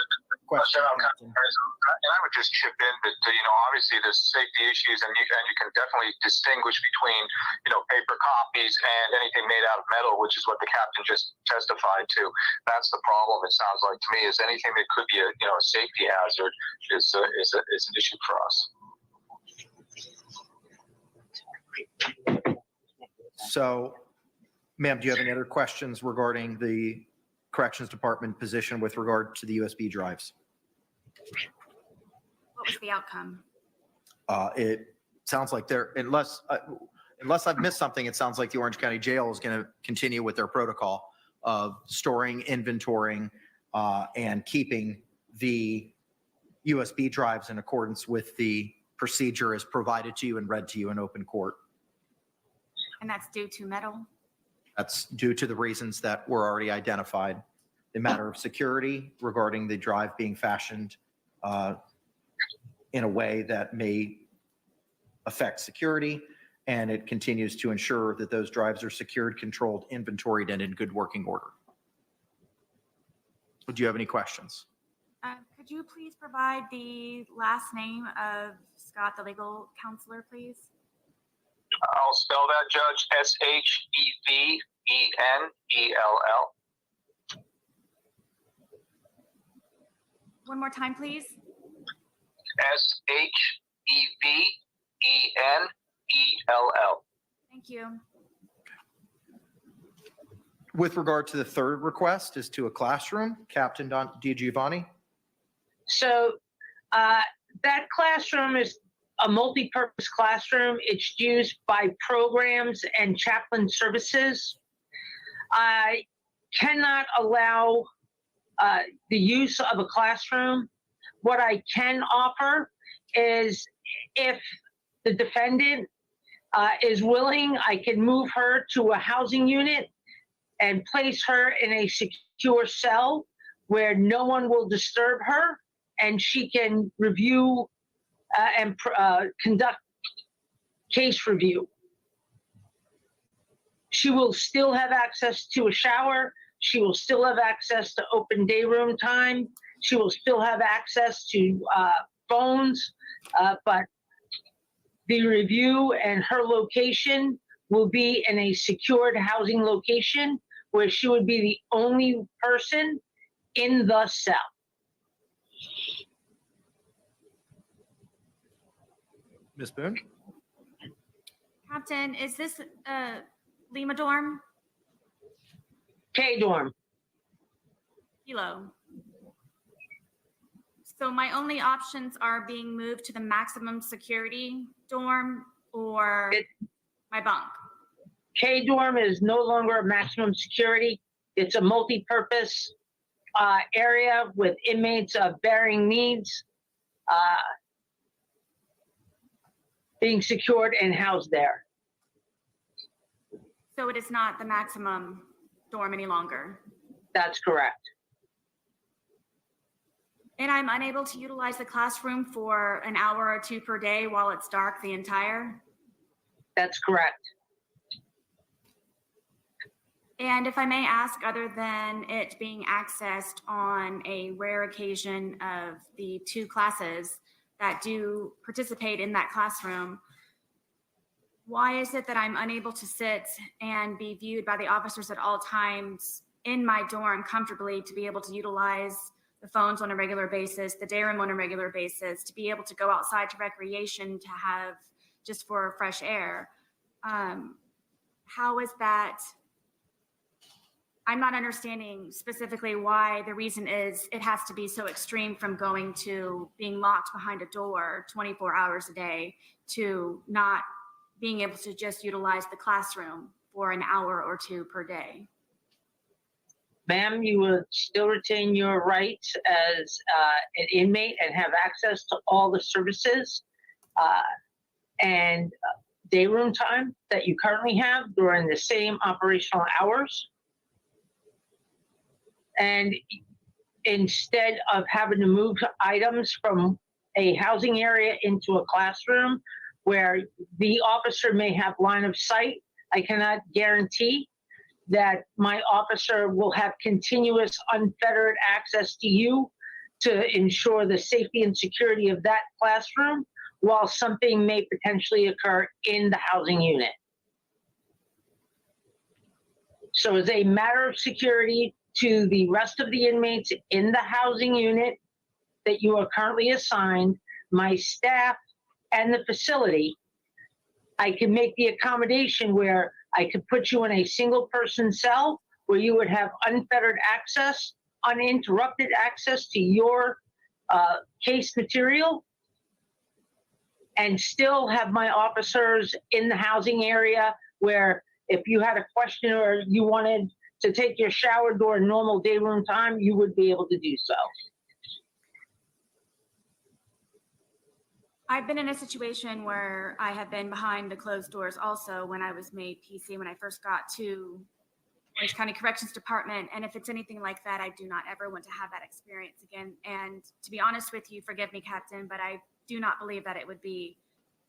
question, Sarah, I'm Captain. And I would just chip in that, obviously there's safety issues and you can definitely distinguish between, paper copies and anything made out of metal, which is what the captain just testified to. That's the problem, it sounds like to me, is anything that could be a safety hazard is an issue for us. So, ma'am, do you have any other questions regarding the Corrections Department position with regard to the USB drives? What was the outcome? It sounds like unless I've missed something, it sounds like the Orange County Jail is going to continue with their protocol of storing, inventorying, and keeping the USB drives in accordance with the procedure as provided to you and read to you in open court. And that's due to metal? That's due to the reasons that were already identified. The matter of security regarding the drive being fashioned in a way that may affect security, and it continues to ensure that those drives are secured, controlled, inventoried, and in good working order. Do you have any questions? Could you please provide the last name of Scott, the legal counselor, please? I'll spell that, Judge, Shevenell. One more time, please. Shevenell. Thank you. With regard to the third request is to a classroom, Captain DiGiovanni. So that classroom is a multi-purpose classroom. It's used by programs and chaplain services. I cannot allow the use of a classroom. What I can offer is if the defendant is willing, I can move her to a housing unit and place her in a secure cell where no one will disturb her, and she can review and conduct case review. She will still have access to a shower. She will still have access to open day room time. She will still have access to phones, but the review and her location will be in a secured housing location where she would be the only person in the cell. Ms. Boone? Captain, is this Lima dorm? K dorm. Kilo. So my only options are being moved to the maximum security dorm or my bunk. K dorm is no longer a maximum security. It's a multi-purpose area with inmates of varying needs being secured and housed there. So it is not the maximum dorm any longer. That's correct. And I'm unable to utilize the classroom for an hour or two per day while it's dark the entire? That's correct. And if I may ask, other than it being accessed on a rare occasion of the two classes that do participate in that classroom, why is it that I'm unable to sit and be viewed by the officers at all times in my dorm comfortably to be able to utilize the phones on a regular basis, the day room on a regular basis, to be able to go outside to recreation, to have just for fresh air? How is that? I'm not understanding specifically why the reason is it has to be so extreme from going to being locked behind a door 24 hours a day to not being able to just utilize the classroom for an hour or two per day. Ma'am, you will still retain your rights as an inmate and have access to all the services and day room time that you currently have during the same operational hours. And instead of having to move items from a housing area into a classroom where the officer may have line of sight, I cannot guarantee that my officer will have continuous unfettered access to you to ensure the safety and security of that classroom while something may potentially occur in the housing unit. So as a matter of security to the rest of the inmates in the housing unit that you are currently assigned, my staff and the facility, I can make the accommodation where I could put you in a single person cell where you would have unfettered access, uninterrupted access to your case material, and still have my officers in the housing area where if you had a question or you wanted to take your shower during normal day room time, you would be able to do so. I've been in a situation where I have been behind the closed doors also when I was made PC, when I first got to Orange County Corrections Department. And if it's anything like that, I do not ever want to have that experience again. And to be honest with you, forgive me, Captain, but I do not believe that it would be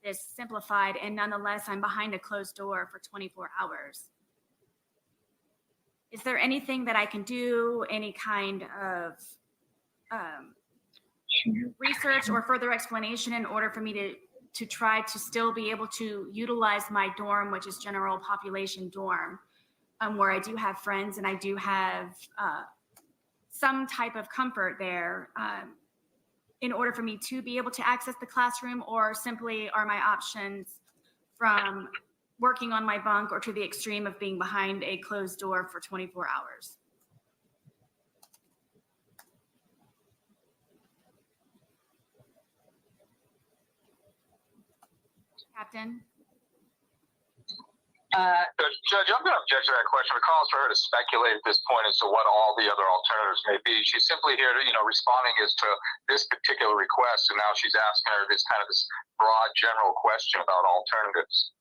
this simplified. And nonetheless, I'm behind a closed door for 24 hours. Is there anything that I can do, any kind of research or further explanation in order for me to try to still be able to utilize my dorm, which is general population dorm, where I do have friends and I do have some type of comfort there, in order for me to be able to access the classroom? Or simply are my options from working on my bunk or to the extreme of being behind a closed door for 24 hours? Captain? Judge, I'm going to object to that question. It calls for her to speculate at this point as to what all the other alternatives may be. She's simply here to, responding as to this particular request, and now she's asking her this broad general question about alternatives.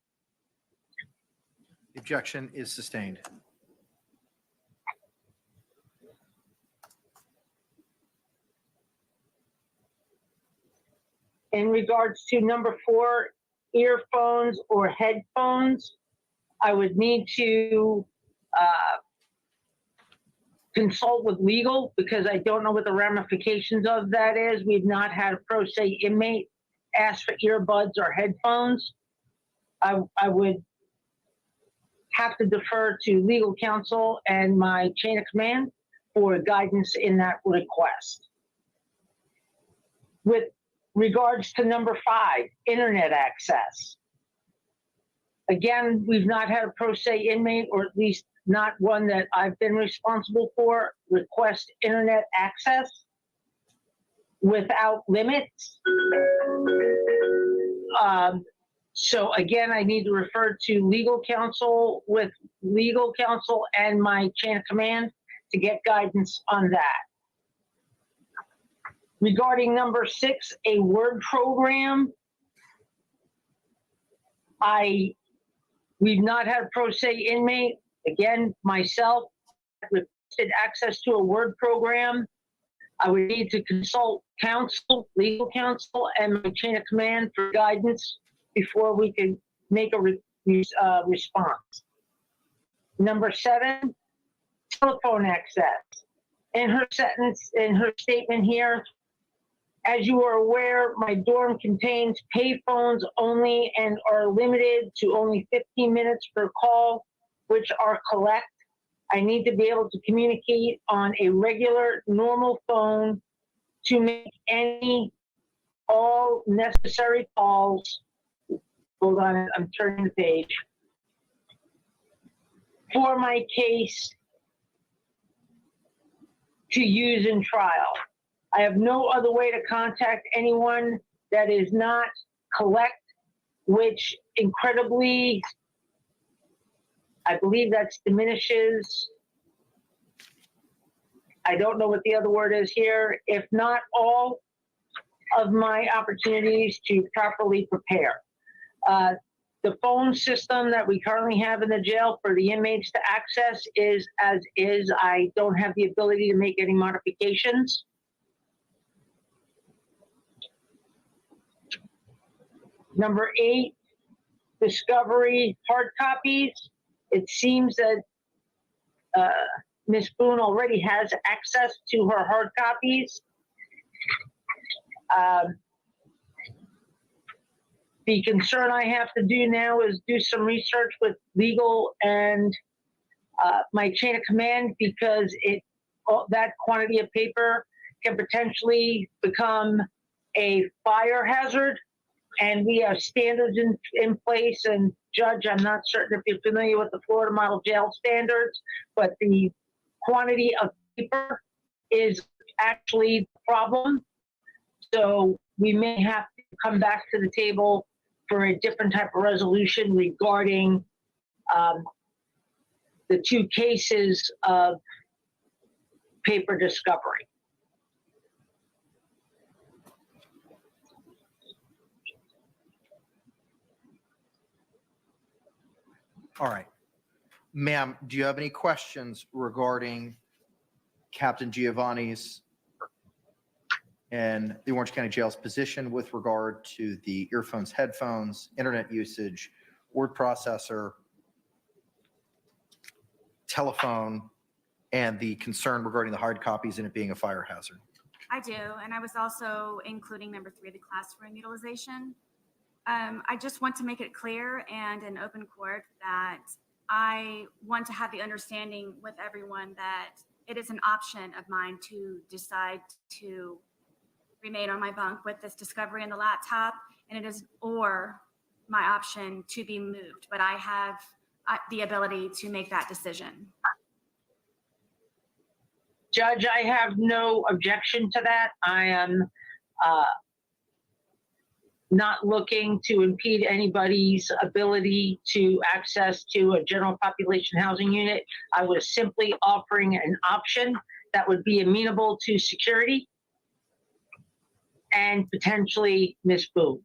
The objection is sustained. In regards to number 4, earphones or headphones, I would need to consult with legal because I don't know what the ramifications of that is. We've not had a pro se inmate ask for earbuds or headphones. I would have to defer to legal counsel and my chain of command for guidance in that request. With regards to number 5, internet access. Again, we've not had a pro se inmate, or at least not one that I've been responsible for, request internet access without limits. So again, I need to refer to legal counsel with legal counsel and my chain of command to get guidance on that. Regarding number 6, a word program, we've not had a pro se inmate. Again, myself requested access to a word program. I would need to consult counsel, legal counsel, and my chain of command for guidance before we can make a response. Number 7, telephone access. In her statement here, as you are aware, my dorm contains payphones only and are limited to only 15 minutes per call, which are collect. I need to be able to communicate on a regular, normal phone to make all necessary calls. Hold on, I'm turning the page. For my case to use in trial. I have no other way to contact anyone that is not collect, which incredibly, I believe that diminishes. I don't know what the other word is here. If not all of my opportunities to properly prepare. The phone system that we currently have in the jail for the inmates to access is as is. I don't have the ability to make any modifications. Number 8, discovery hard copies. It seems that Ms. Boone already has access to her hard copies. The concern I have to do now is do some research with legal and my chain of command, because that quantity of paper can potentially become a fire hazard. And we have standards in place. And Judge, I'm not certain if you're familiar with the Florida Model Jail standards, but the quantity of paper is actually the problem. So we may have to come back to the table for a different type of resolution regarding the two cases of paper discovery. All right. Ma'am, do you have any questions regarding Captain Giovanni's and the Orange County Jail's position with regard to the earphones, headphones, internet usage, word processor, telephone, and the concern regarding the hard copies and it being a fire hazard? I do, and I was also including number 3, the classroom utilization. I just want to make it clear and in open court that I want to have the understanding with everyone that it is an option of mine to decide to remain on my bunk with this discovery in the laptop, and it is or my option to be moved, but I have the ability to make that decision. Judge, I have no objection to that. I am not looking to impede anybody's ability to access to a general population housing unit. I was simply offering an option that would be amenable to security and potentially Ms. Boone.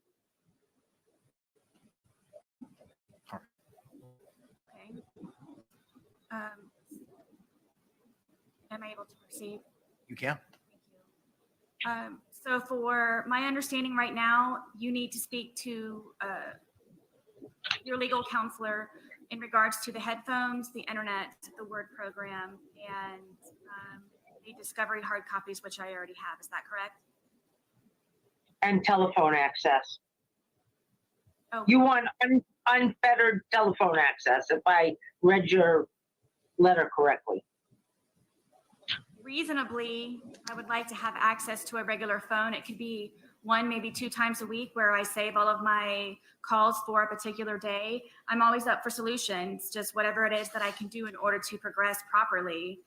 Okay. Am I able to proceed? You can. Thank you. So for my understanding right now, you need to speak to your legal counselor in regards to the headphones, the internet, the Word program, and the discovery hard copies, which I already have. Is that correct? And telephone access. Oh, You want unfettered telephone access, if I read your letter correctly. reasonably, I would like to have access to a regular phone. It could be 1, maybe 2 times a week where I save all of my calls for a particular day. I'm always up for solutions, just whatever it is that I can do in order to progress properly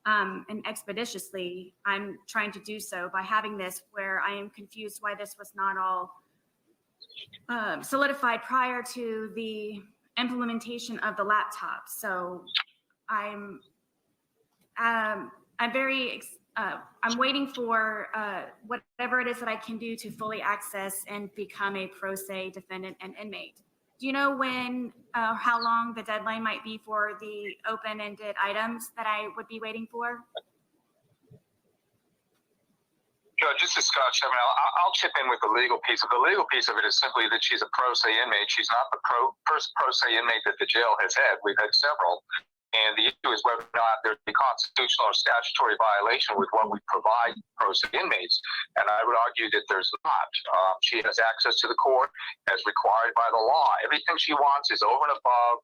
and expeditiously. I'm trying to do so by having this where I am confused why this was not all solidified prior to the implementation of the laptop. So I'm waiting for whatever it is that I can do to fully access and become a pro se defendant and inmate. Do you know when, how long the deadline might be for the open-ended items that I would be waiting for? Judge, this is Scott Chapman. I'll chip in with the legal piece. The legal piece of it is simply that she's a pro se inmate. She's not the first pro se inmate that the jail has had. We've had several. And the issue is whether or not there's a constitutional or statutory violation with what we provide pro se inmates. And I would argue that there's not. She has access to the court as required by the law. Everything she wants is over and above,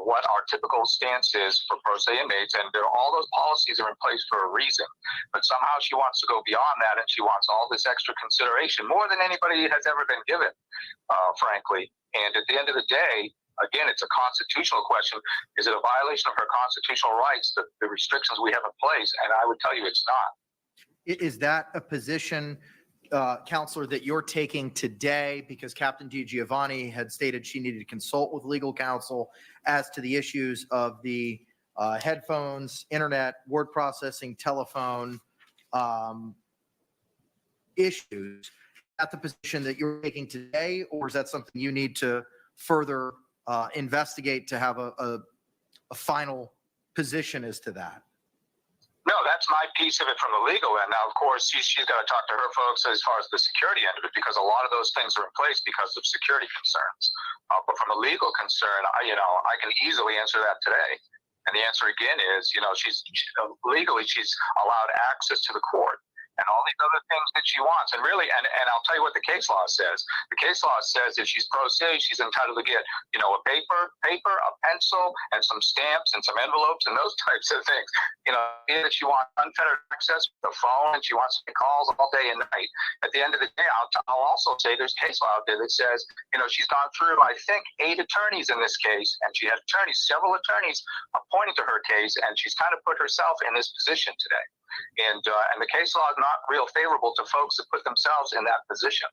what our typical stance is for pro se inmates. And all those policies are in place for a reason. But somehow she wants to go beyond that, and she wants all this extra consideration, more than anybody has ever been given, frankly. And at the end of the day, again, it's a constitutional question. Is it a violation of her constitutional rights, the restrictions we have in place? And I would tell you it's not. Is that a position, Counselor, that you're taking today? Because Captain DiGiovanni had stated she needed to consult with legal counsel as to the issues of the headphones, internet, word processing, telephone issues. Is that the position that you're taking today, or is that something you need to further investigate to have a final position as to that? No, that's my piece of it from the legal end. Now, of course, she's got to talk to her folks as far as the security end of it, because a lot of those things are in place because of security concerns. But from a legal concern, I can easily answer that today. And the answer again is, she's legally, she's allowed access to the court and all these other things that she wants. And really, and I'll tell you what the case law says. The case law says if she's pro se, she's entitled to get, a paper, a pencil, and some stamps and some envelopes and those types of things. That she wants unfettered access to the phone and she wants to make calls all day and night. At the end of the day, I'll also say there's case law out there that says, she's gone through, I think, 8 attorneys in this case, and she had several attorneys appointed to her case, and she's kind of put herself in this position today. And the case law is not real favorable to folks that put themselves in that position.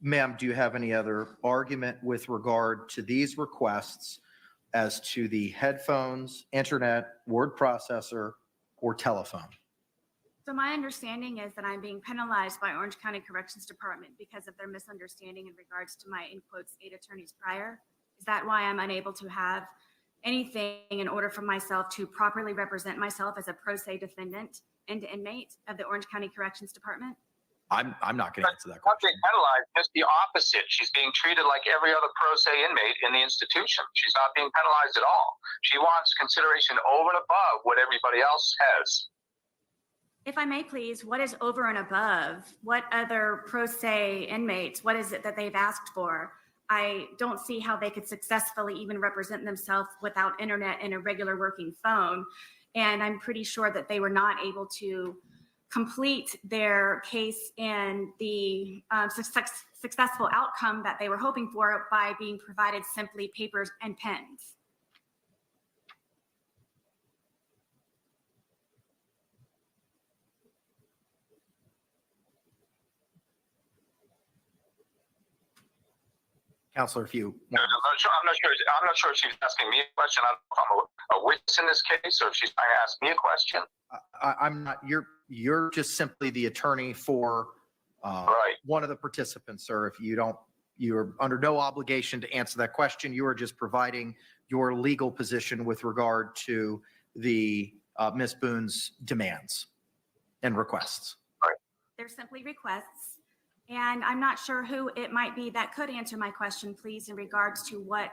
Ma'am, do you have any other argument with regard to these requests as to the headphones, internet, word processor, or telephone? So my understanding is that I'm being penalized by Orange County Corrections Department because of their misunderstanding in regards to my, in quotes, 8 attorneys prior. Is that why I'm unable to have anything in order for myself to properly represent myself as a pro se defendant and inmate of the Orange County Corrections Department? I'm not going to answer that Not question. being penalized, just the opposite. She's being treated like every other pro se inmate in the institution. She's not being penalized at all. She wants consideration over and above what everybody else has. If I may please, what is over and above? What other pro se inmates, what is it that they've asked for? I don't see how they could successfully even represent themselves without internet and a regular working phone. And I'm pretty sure that they were not able to complete their case and the successful outcome that they were hoping for by being provided simply papers and pens. Counselor, if you I'm not sure if she's asking me a question. I don't know if I'm a witness in this case or if she's trying to ask me a question. I'm not, you're just simply the attorney for Right. one of the participants, sir. If you're under no obligation to answer that question. You are just providing your legal position with regard to the Ms. Boone's demands and requests. They're simply requests. And I'm not sure who it might be that could answer my question, please, in regards to what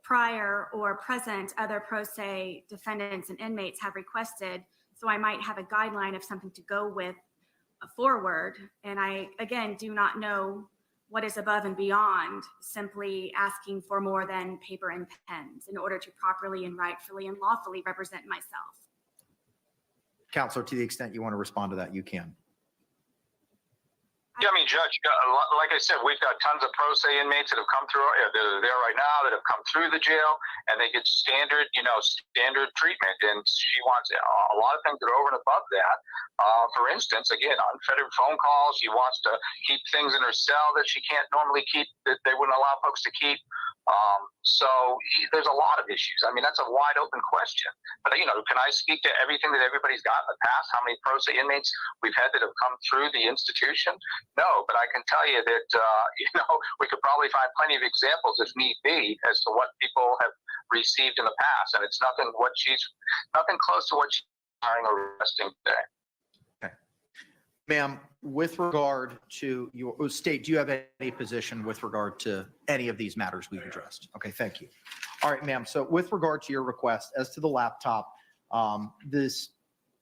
prior or present other pro se defendants and inmates have requested. So I might have a guideline of something to go with forward. And I, again, do not know what is above and beyond simply asking for more than paper and pens in order to properly and rightfully and lawfully represent myself. Counselor, to the extent you want to respond to that, you can. Yeah, I mean, Judge, like I said, we've got tons of pro se inmates that have come through, that are there right now, that have come through the jail, and they get standard treatment. And she wants a lot of things that are over and above that. For instance, again, unfettered phone calls. She wants to keep things in her cell that she can't normally keep, that they wouldn't allow folks to keep. So there's a lot of issues. I mean, that's a wide open question. But, can I speak to everything that everybody's got in the past? How many pro se inmates we've had that have come through the institution? No, but I can tell you that, we could probably find plenty of examples if need be as to what people have received in the past. And it's nothing close to what she's hiring or arresting today. Okay. Ma'am, with regard to your state, do you have any position with regard to any of these matters we've addressed? Okay, thank you. All right, ma'am. So with regard to your request as to the laptop, this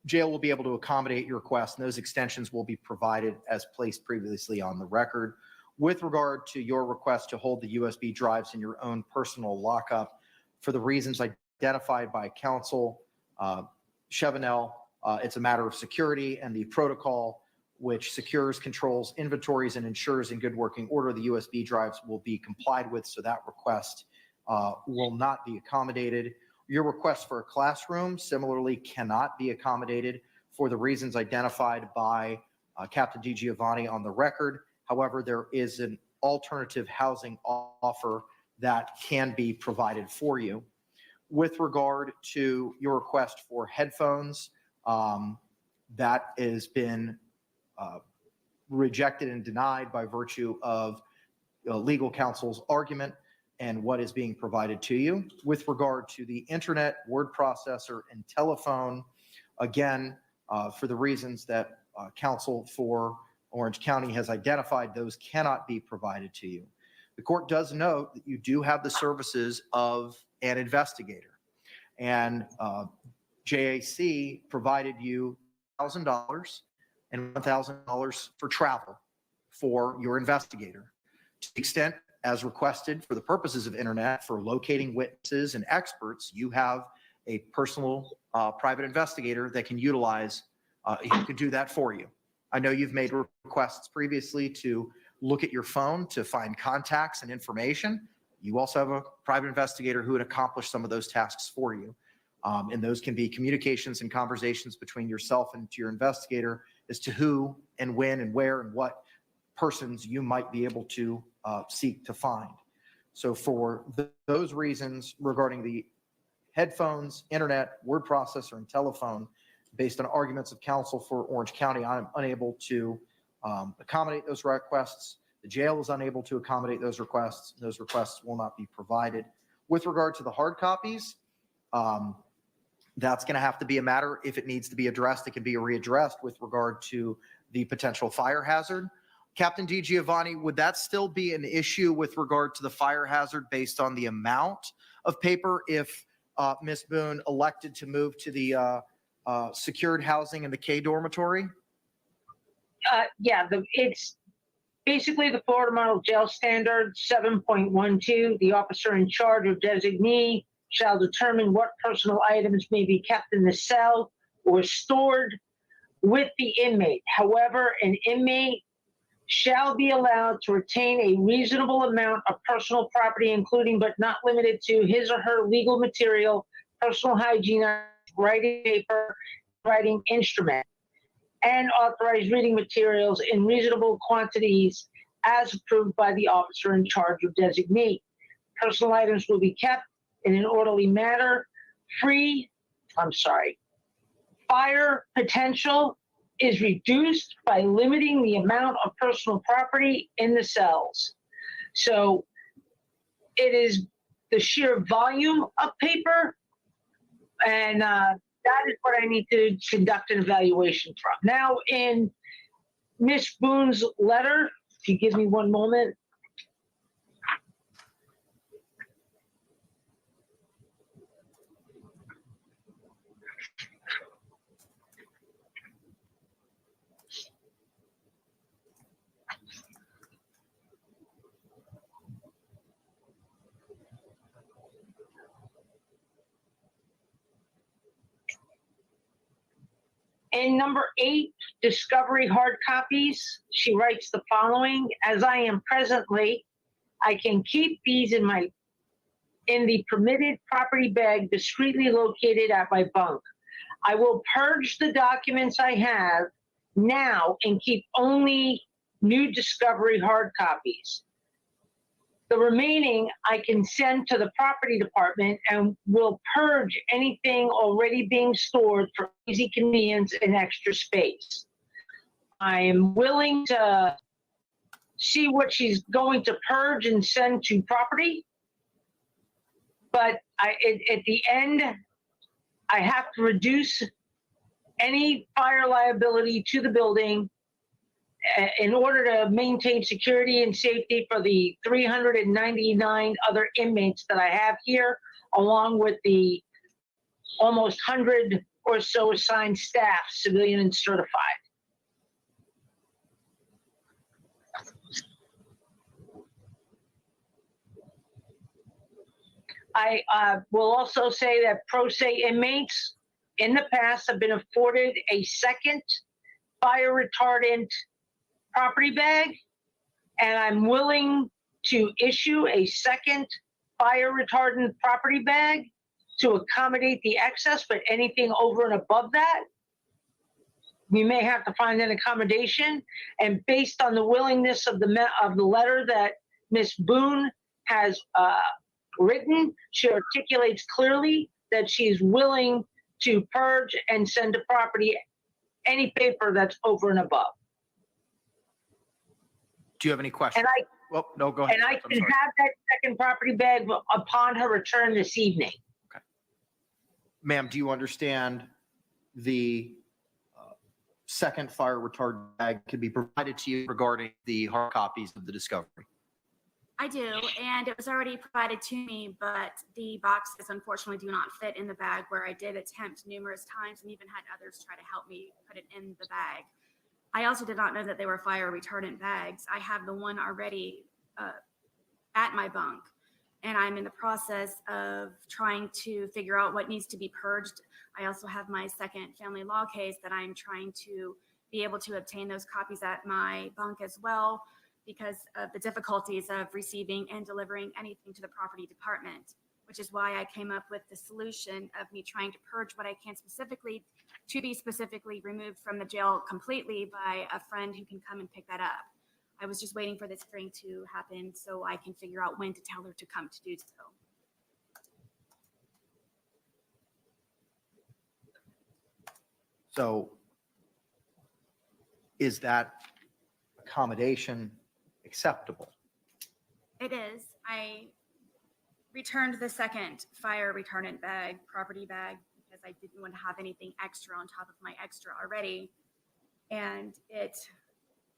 jail will be able to accommodate your request, and those extensions will be provided as placed previously on the record. With regard to your request to hold the USB drives in your own personal lockup, for the reasons identified by counsel Chevenel, it's a matter of security and the protocol which secures, controls, inventories, and ensures in good working order the USB drives will be complied with, so that request will not be accommodated. Your request for a classroom similarly cannot be accommodated for the reasons identified by Captain DiGiovanni on the record. However, there is an alternative housing offer that can be provided for you. With regard to your request for headphones, that has been rejected and denied by virtue of legal counsel's argument and what is being provided to you. With regard to the internet, word processor, and telephone, again, for the reasons that counsel for Orange County has identified, those cannot be provided to you. The court does note that you do have the services of an investigator, and JAC provided you $1,000 and $1,000 for travel for your investigator. To the extent as requested for the purposes of internet for locating witnesses and experts, you have a personal private investigator that can utilize, who can do that for you. I know you've made requests previously to look at your phone to find contacts and information. You also have a private investigator who would accomplish some of those tasks for you. And those can be communications and conversations between yourself and to your investigator as to who and when and where and what persons you might be able to seek to find. So for those reasons regarding the headphones, internet, word processor, and telephone, based on arguments of counsel for Orange County, I'm unable to accommodate those requests. The jail is unable to accommodate those requests. Those requests will not be provided. With regard to the hard copies, that's going to have to be a matter, if it needs to be addressed, it can be readdressed with regard to the potential fire hazard. Captain DiGiovanni, would that still be an issue with regard to the fire hazard based on the amount of paper if Ms. Boone elected to move to the secured housing in the K dormitory? Yeah, it's basically the Florida Model Jail Standard 7.12. The officer in charge of designee shall determine what personal items may be kept in the cell or stored with the inmate. However, an inmate shall be allowed to retain a reasonable amount of personal property, including but not limited to his or her legal material, personal hygiene, writing paper, writing instrument, and authorized reading materials in reasonable quantities as approved by the officer in charge of designee. Personal items will be kept in an orderly manner. Fire potential is reduced by limiting the amount of personal property in the cells. So it is the sheer volume of paper, and that is what I need to conduct an evaluation from. Now, in Ms. Boone's letter, if you give me one moment. In number 8, discovery hard copies, she writes the following: as I am presently, I can keep these in the permitted property bag discreetly located at my bunk. I will purge the documents I have now and keep only new discovery hard copies. The remaining I can send to the property department and will purge anything already being stored for easy convenience and extra space. I am willing to see what she's going to purge and send to property, but at the end, I have to reduce any fire liability to the building in order to maintain security and safety for the 399 other inmates that I have here, along with the almost 100 or so assigned staff, civilian and certified. I will also say that pro se inmates in the past have been afforded a second fire retardant property bag, and I'm willing to issue a second fire retardant property bag to accommodate the excess, but anything over and above that, we may have to find an accommodation. And based on the willingness of the letter that Ms. Boone has written, she articulates clearly that she's willing to purge and send to property any paper that's over and above. Do you have any questions? And Well, no, go ahead. and I I'm can sorry. have that second property bag upon her return this evening. Ma'am, do you understand the second fire retardant bag could be provided to you regarding the hard copies of the discovery? I do, and it was already provided to me, but the boxes unfortunately do not fit in the bag, where I did attempt numerous times and even had others try to help me put it in the bag. I also did not know that they were fire retardant bags. I have the one already at my bunk, and I'm in the process of trying to figure out what needs to be purged. I also have my second family law case that I'm trying to be able to obtain those copies at my bunk as well, because of the difficulties of receiving and delivering anything to the property department, which is why I came up with the solution of me trying to purge what I can specifically to be specifically removed from the jail completely by a friend who can come and pick that up. I was just waiting for this hearing to happen so I can figure out when to tell her to come to do so. So is that accommodation acceptable? It is. I returned the second fire retardant bag, property bag, because I didn't want to have anything extra on top of my extra already. And it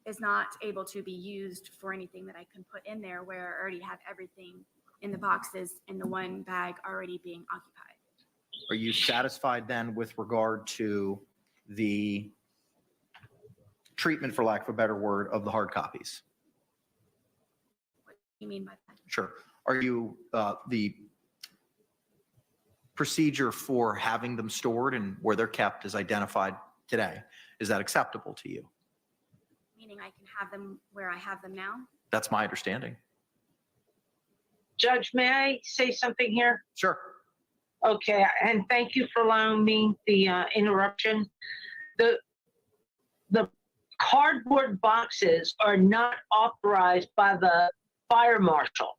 is not able to be used for anything that I can put in there where I already have everything in the boxes in the one bag already being occupied. Are you satisfied then with regard to the treatment, for lack of a better word, of the hard copies? What do you mean by that? Sure. Are you, the procedure for having them stored and where they're kept is identified today? Is that acceptable to you? Meaning I can have them where I have them now? That's my understanding. Judge, may I say something here? Sure. Okay, and thank you for allowing me the interruption. The cardboard boxes are not authorized by the fire marshal.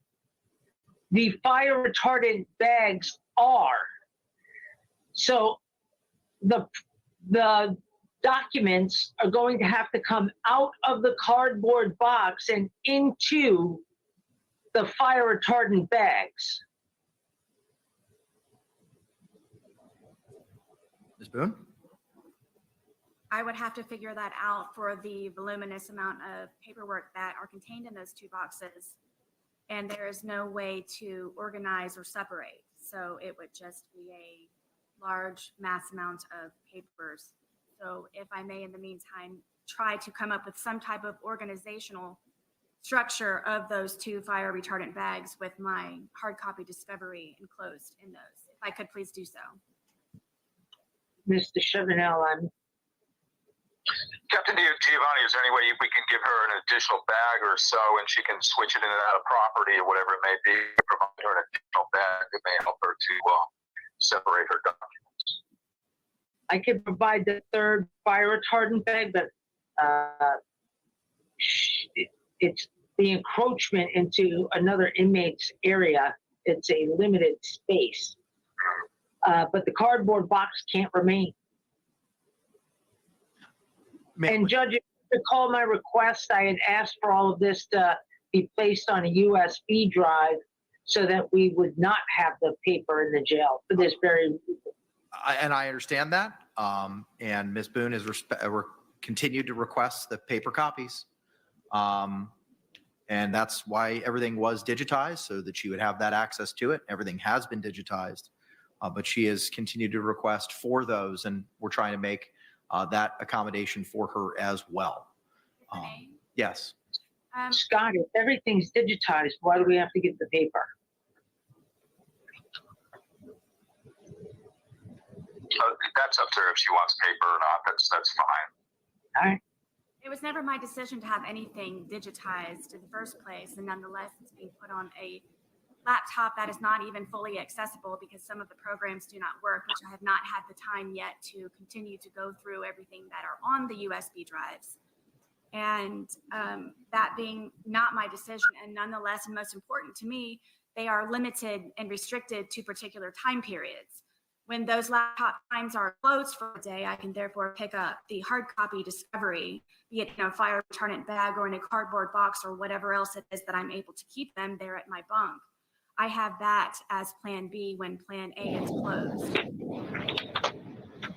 The fire retardant bags are. So the documents are going to have to come out of the cardboard box and into the fire retardant bags. Ms. Boone? I would have to figure that out for the voluminous amount of paperwork that are contained in those two boxes. And there is no way to organize or separate. So it would just be a large mass amount of papers. So if I may, in the meantime, try to come up with some type of organizational structure of those two fire retardant bags with my hard copy discovery enclosed in those. If I could please do so. Mr. Chevronell, Captain Giovanni, is there any way we can give her an additional bag or so and she can switch it in and out of property or whatever it may be, provide her an additional bag that may help her to separate her documents? I could provide the third fire retardant bag, but it's the encroachment into another inmate's area. It's a limited space. But the cardboard box can't remain. And Judge, if you recall my request, I had asked for all of this to be placed on a USB drive so that we would not have the paper in the jail for this very reason. And I understand that. And Ms. Boone has continued to request the paper copies. And that's why everything was digitized, so that she would have that access to it. Everything has been digitized, but she has continued to request for those, and we're trying to make that accommodation for her as well. Yes. Scott, if everything's digitized, why do we have to get the paper? That's up to her if she wants paper or not. That's fine. All right. It was never my decision to have anything digitized in the first place, and nonetheless, it's being put on a laptop that is not even fully accessible because some of the programs do not work, which I have not had the time yet to continue to go through everything that are on the USB drives. And that being not my decision, and nonetheless, and most important to me, they are limited and restricted to particular time periods. When those laptop times are closed for a day, I can therefore pick up the hard copy discovery, be it in a fire retardant bag or in a cardboard box or whatever else it is that I'm able to keep them there at my bunk. I have that as plan B when plan A is closed.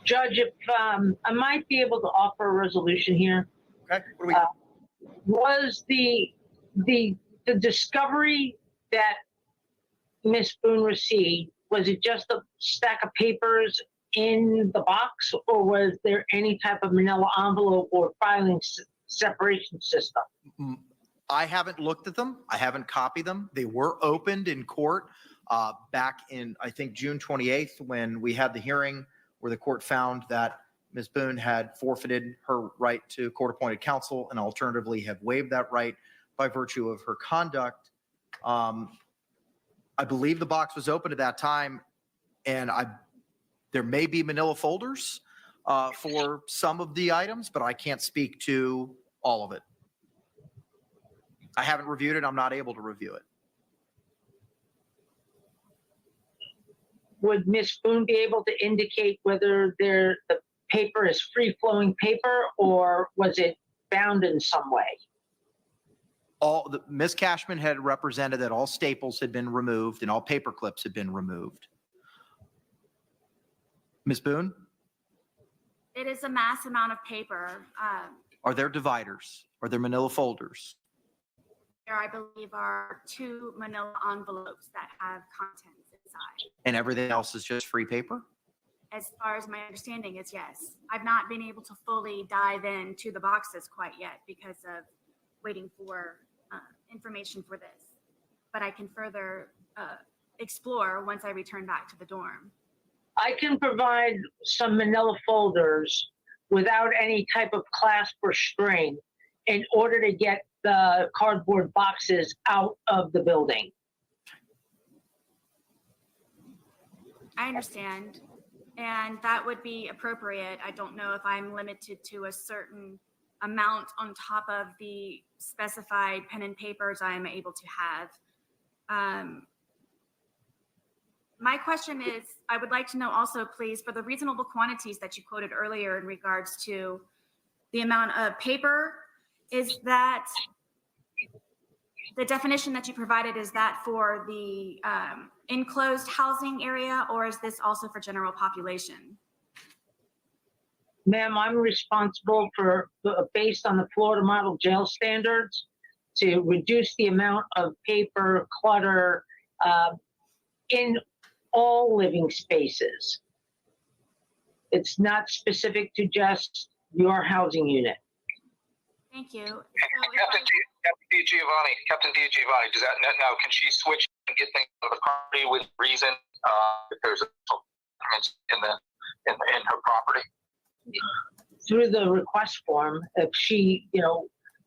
Judge, if I might be able to offer a resolution here. Okay. What do we Was the discovery that Ms. Boone received, was it just a stack of papers in the box, or was there any type of manila envelope or filing separation system? I haven't looked at them. I haven't copied them. They were opened in court back in, I think, June 28th, when we had the hearing where the court found that Ms. Boone had forfeited her right to court-appointed counsel and alternatively have waived that right by virtue of her conduct. I believe the box was open at that time, and there may be manila folders for some of the items, but I can't speak to all of it. I haven't reviewed it. I'm not able to review it. Would Ms. Boone be able to indicate whether the paper is free-flowing paper, or was it bound in some way? Ms. Cashman had represented that all staples had been removed and all paper clips had been removed. Ms. Boone, It is a mass amount of paper. are there dividers? Are there manila folders? There, I believe, are 2 manila envelopes that have contents inside. And everything else is just free paper? As far as my understanding is, yes. I've not been able to fully dive into the boxes quite yet because of waiting for information for this. But I can further explore once I return back to the dorm. I can provide some manila folders without any type of clasp or string in order to get the cardboard boxes out of the building. I understand, and that would be appropriate. I don't know if I'm limited to a certain amount on top of the specified pen and papers I'm able to have. My question is, I would like to know also, please, for the reasonable quantities that you quoted earlier in regards to the amount of paper, is that the definition that you provided, is that for the enclosed housing area, or is this also for general population? Ma'am, I'm responsible for, based on the Florida Model Jail Standards, to reduce the amount of paper clutter in all living spaces. It's not specific to just your housing unit. Thank you. So Captain DiGiovanni, does that now, can she switch and get things on the property with reason if there's documents in her property? Through the request form, if she,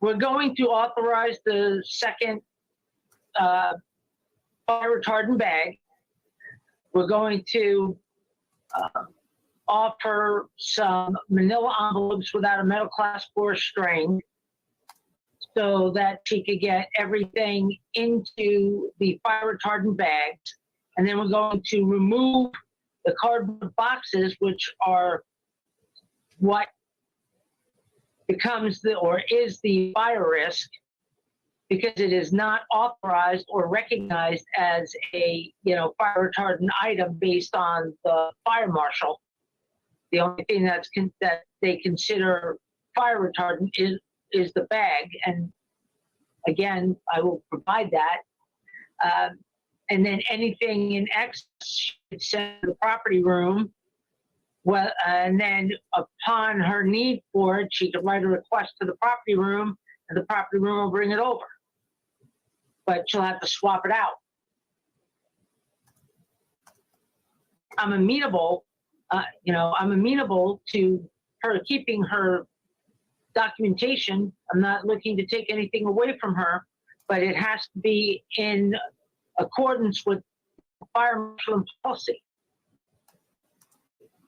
we're going to authorize the second fire retardant bag. We're going to offer some manila envelopes without a metal clasp or string so that she could get everything into the fire retardant bags. And then we're going to remove the cardboard boxes, which are what becomes is the fire risk, because it is not authorized or recognized as a fire retardant item based on the fire marshal. The only thing that they consider fire retardant is the bag, and again, I will provide that. And then anything in excess should send to the property room. Well, and then upon her need for it, she can write a request to the property room, and the property room will bring it over. But she'll have to swap it out. I'm amenable, I'm amenable to her keeping her documentation. I'm not looking to take anything away from her, but it has to be in accordance with fire marshal policy.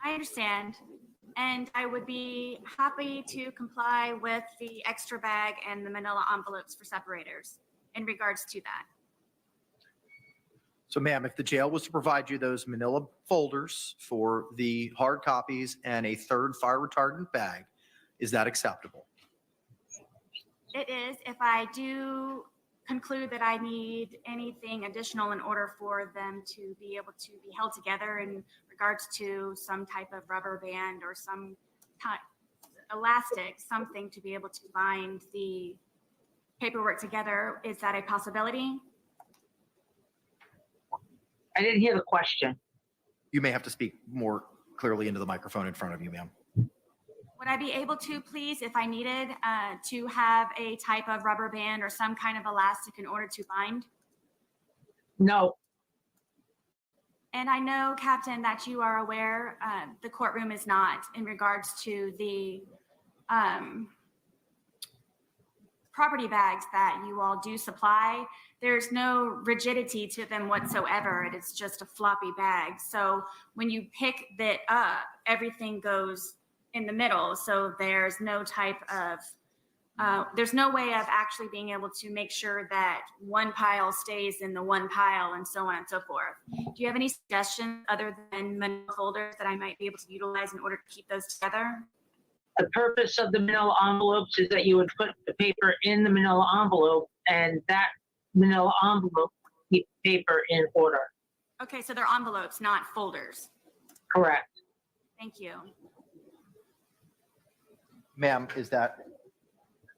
I understand, and I would be happy to comply with the extra bag and the manila envelopes for separators in regards to that. So ma'am, if the jail was to provide you those manila folders for the hard copies and a third fire retardant bag, is that acceptable? It is, if I do conclude that I need anything additional in order for them to be able to be held together in regards to some type of rubber band or some type elastic, something to be able to bind the paperwork together. Is that a possibility? I didn't hear the question. You may have to speak more clearly into the microphone in front of you, ma'am. Would I be able to, please, if I needed, to have a type of rubber band or some kind of elastic in order to bind? No, And I know, Captain, that you are aware the courtroom is not in regards to the property bags that you all do supply. There's no rigidity to them whatsoever. It is just a floppy bag. So when you pick that up, everything goes in the middle. So there's no type of there's no way of actually being able to make sure that one pile stays in the one pile and so on and so forth. Do you have any suggestions other than manila folders that I might be able to utilize in order to keep those together? the purpose of the manila envelopes is that you would put the paper in the manila envelope and that manila envelope keep paper in order. Okay, so they're envelopes, not folders. Correct. Thank you. Ma'am, is that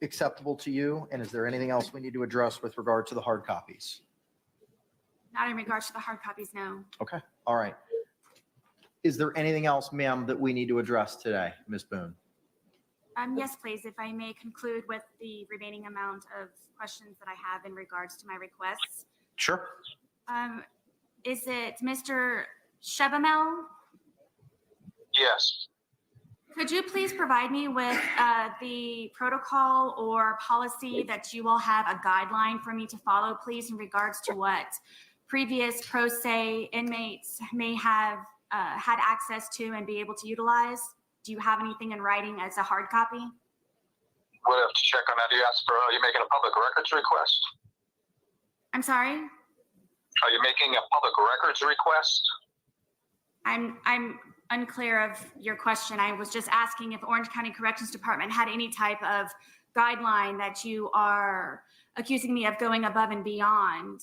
acceptable to you? And is there anything else we need to address with regard to the hard copies? Not in regards to the hard copies, no. Okay, all right. Is there anything else, ma'am, that we need to address today, Ms. Boone? Yes, please, if I may conclude with the remaining amount of questions that I have in regards to my requests. Sure. Is it Mr. Shebamel? Yes. Could you please provide me with the protocol or policy that you all have a guideline for me to follow, please, in regards to what previous pro se inmates may have had access to and be able to utilize? Do you have anything in writing as a hard copy? We'll have to check on that. You asked for, are you making a public records request? I'm sorry? Are you making a public records request? I'm unclear of your question. I was just asking if Orange County Corrections Department had any type of guideline that you are accusing me of going above and beyond,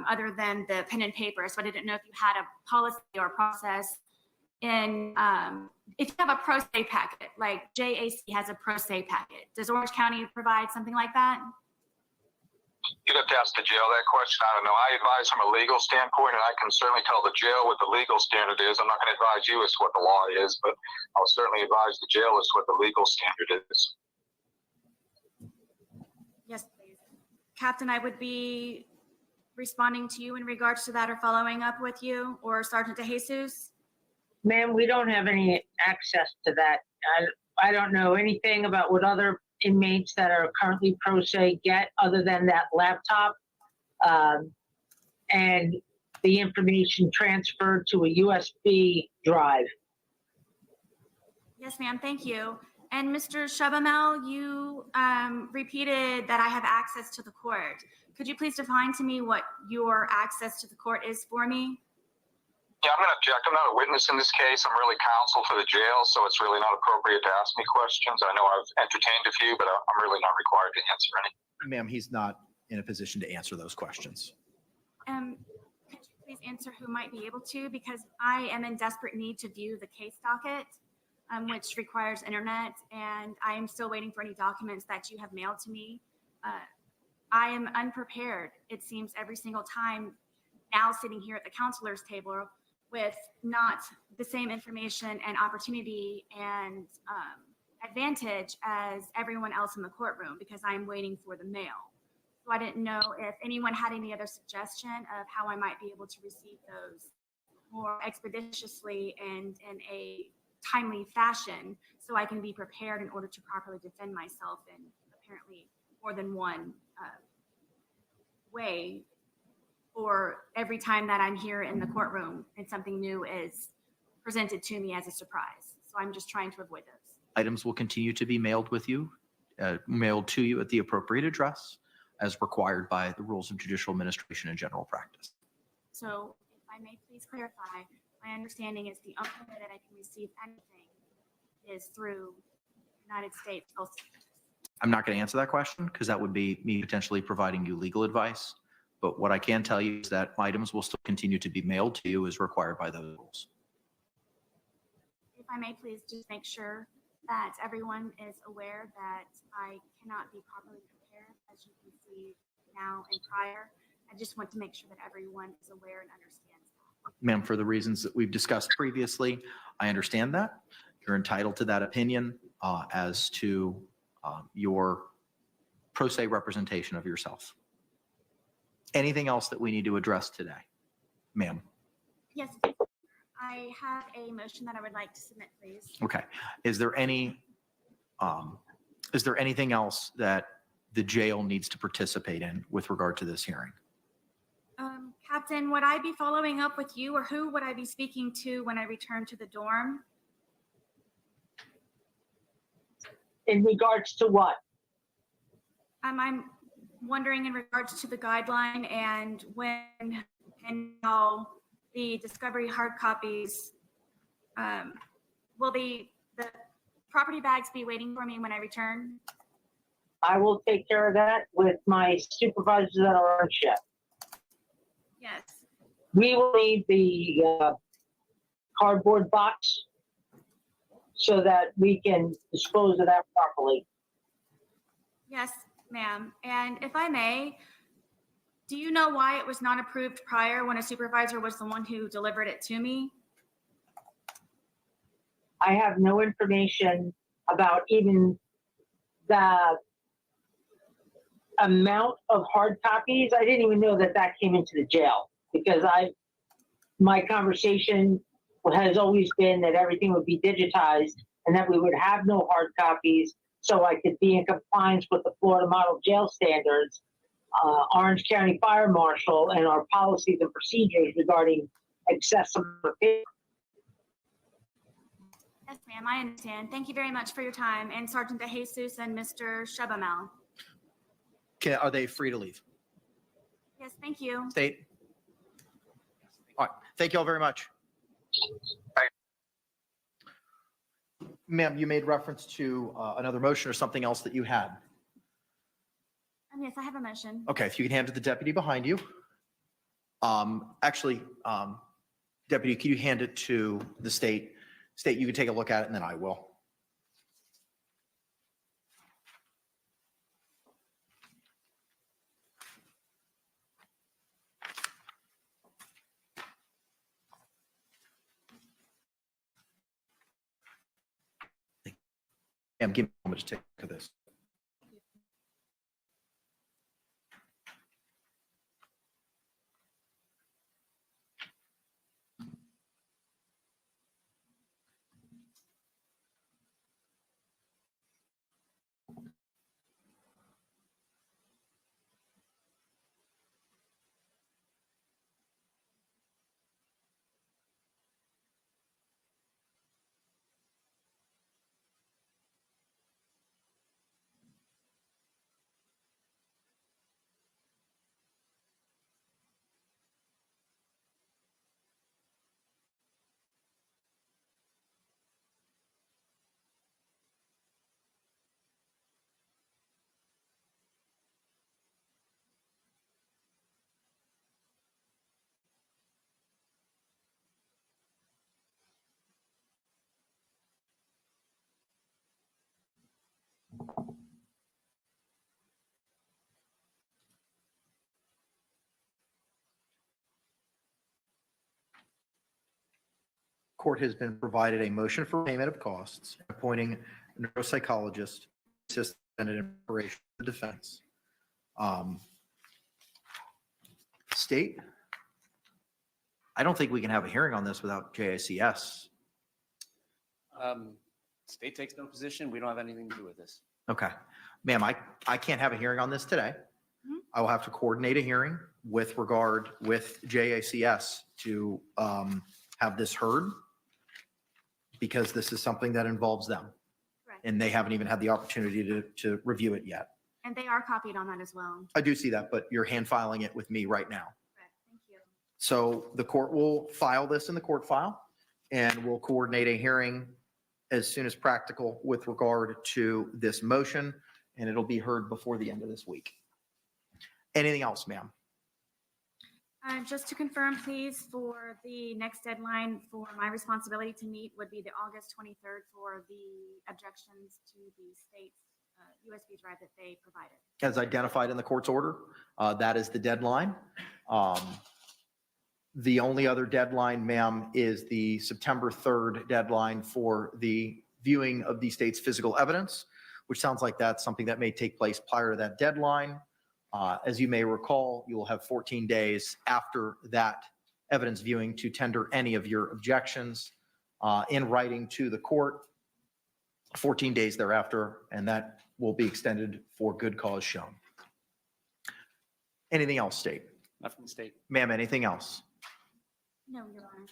other than the pen and paper. So I didn't know if you had a policy or process in, if you have a pro se packet, like JAC has a pro se packet. Does Orange County provide something like that? You'd have to ask the jail that question. I don't know. I advise from a legal standpoint, and I can certainly tell the jail what the legal standard is. I'm not going to advise you as to what the law is, but I'll certainly advise the jail as to what the legal standard is. Yes, please. Captain, I would be responding to you in regards to that or following up with you, or Sergeant DeJesus. Ma'am, we don't have any access to that. I don't know anything about what other inmates that are currently pro se get other than that laptop and the information transferred to a USB drive. Yes, ma'am. Thank you. And Mr. Shebamel, you repeated that I have access to the court. Could you please define to me what your access to the court is for me? Yeah, I'm going to object. I'm not a witness in this case. I'm really counsel for the jail, so it's really not appropriate to ask me questions. I know I've entertained a few, but I'm really not required to answer any. Ma'am, he's not in a position to answer those questions. Could you please answer who might be able to? Because I am in desperate need to view the case docket, which requires internet, and I am still waiting for any documents that you have mailed to me. I am unprepared, it seems, every single time now sitting here at the counselor's table with not the same information and opportunity and advantage as everyone else in the courtroom because I'm waiting for the mail. So I didn't know if anyone had any other suggestion of how I might be able to receive those more expeditiously and in a timely fashion so I can be prepared in order to properly defend myself in apparently more than one way, or every time that I'm here in the courtroom and something new is presented to me as a surprise. So I'm just trying to avoid those. Items will continue to be mailed to you at the appropriate address as required by the rules of judicial administration and general practice. So if I may please clarify, my understanding is the only way that I can receive anything is through United States Postal Service. I'm not going to answer that question because that would be me potentially providing you legal advice. But what I can tell you is that items will still continue to be mailed to you as required by those rules. If I may please just make sure that everyone is aware that I cannot be properly prepared, as you can see now and prior. I just want to make sure that everyone is aware and understands that. Ma'am, for the reasons that we've discussed previously, I understand that. You're entitled to that opinion as to your pro se representation of yourself. Anything else that we need to address today? Ma'am? Yes, I have a motion that I would like to submit, please. Okay. Is there anything else that the jail needs to participate in with regard to this hearing? Captain, would I be following up with you, or who would I be speaking to when I return to the dorm? In regards to what? I'm wondering in regards to the guideline and when and how the discovery hard copies, will the property bags be waiting for me when I return? I will take care of that with my supervisors that are on shift. Yes. We will need the cardboard box so that we can dispose of that properly. Yes, ma'am. And if I may, do you know why it was not approved prior when a supervisor was the one who delivered it to me? I have no information about even the amount of hard copies. I didn't even know that that came into the jail because my conversation has always been that everything would be digitized and that we would have no hard copies so I could be in compliance with the Florida Model Jail Standards, Orange County Fire Marshal, and our policies and procedures regarding excessive paper. Yes, ma'am, I understand. Thank you very much for your time. And Sergeant DeJesus and Mr. Shabamel. Are they free to leave? Yes, thank you. State? All right. Thank you all very much. Ma'am, you made reference to another motion or something else that you had. Yes, I have a motion. Okay, if you can hand it to the deputy behind you. Actually, deputy, can you hand it to the state? State, you can take a look at it and then I will. Give me a moment to take a look at this. Court has been provided a motion for payment of costs, appointing a neuropsychologist to assist in preparation of the defense. State, I don't think we can have a hearing on this without JICS. State takes no position. We don't have anything to do with this. Okay. Ma'am, I can't have a hearing on this today. I will have to coordinate a hearing with regard with JICS to have this heard because this is something that involves them. Right. And they haven't even had the opportunity to review it yet. And they are copied on that as well. I do see that, but you're hand filing it with me right now. Correct. Thank you. So the court will file this in the court file and we'll coordinate a hearing as soon as practical with regard to this motion, and it'll be heard before the end of this week. Anything else, ma'am? Just to confirm, please, for the next deadline for my responsibility to meet would be the August 23rd for the objections to the state's USB drive that they provided. As identified in the court's order, that is the deadline. The only other deadline, ma'am, is the September 3rd deadline for the viewing of the state's physical evidence, which sounds like that's something that may take place prior to that deadline. As you may recall, you will have 14 days after that evidence viewing to tender any of your objections in writing to the court, 14 days thereafter, and that will be extended for good cause shown. Anything else, State? Nothing, State. Ma'am, anything else? No, Your Honor.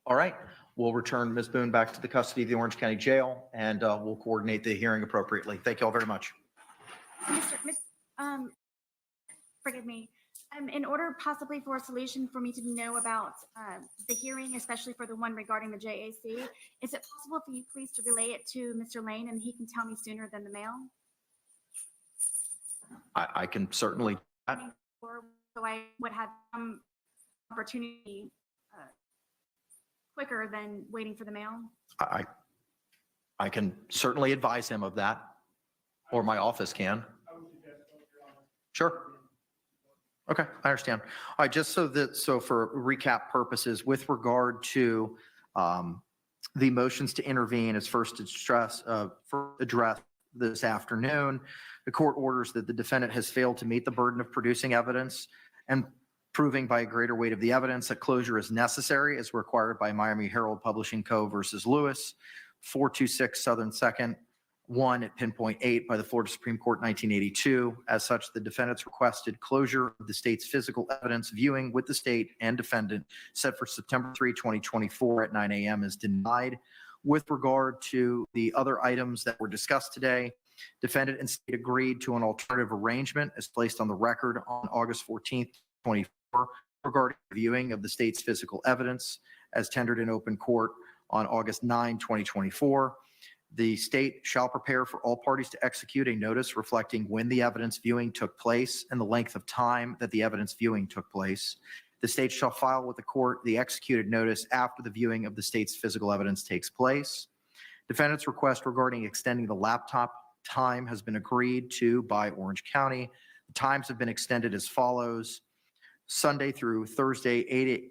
All right, we'll return Ms. Boone back to the custody of the Orange County Jail, and we'll coordinate the hearing appropriately. Thank you all very much. Forgive me. In order possibly for a solution for me to know about the hearing, especially for the one regarding the JAC, is it possible for you please to relay it to Mr. Lane and he can tell me sooner than the mail? I can certainly, Or so I would have some opportunity quicker than waiting for the mail? I can certainly advise him of that, or my office can. Sure. Okay, I understand. All right, just so for recap purposes, with regard to the motions to intervene as first addressed this afternoon, the court orders that the defendant has failed to meet the burden of producing evidence and proving by a greater weight of the evidence that closure is necessary as required by Miami Herald Publishing Co. versus Lewis, 426 Southern 2nd, 1 at pinpoint 8 by the Florida Supreme Court 1982. As such, the defendant's requested closure of the state's physical evidence viewing with the state and defendant set for September 3, 2024 at 9 a.m. is denied. With regard to the other items that were discussed today, defendant and state agreed to an alternative arrangement as placed on the record on August 14th, 2024 regarding viewing of the state's physical evidence as tendered in open court on August 9, 2024. The state shall prepare for all parties to execute a notice reflecting when the evidence viewing took place and the length of time that the evidence viewing took place. The state shall file with the court the executed notice after the viewing of the state's physical evidence takes place. Defendant's request regarding extending the laptop time has been agreed to by Orange County. The times have been extended as follows: Sunday through Thursday,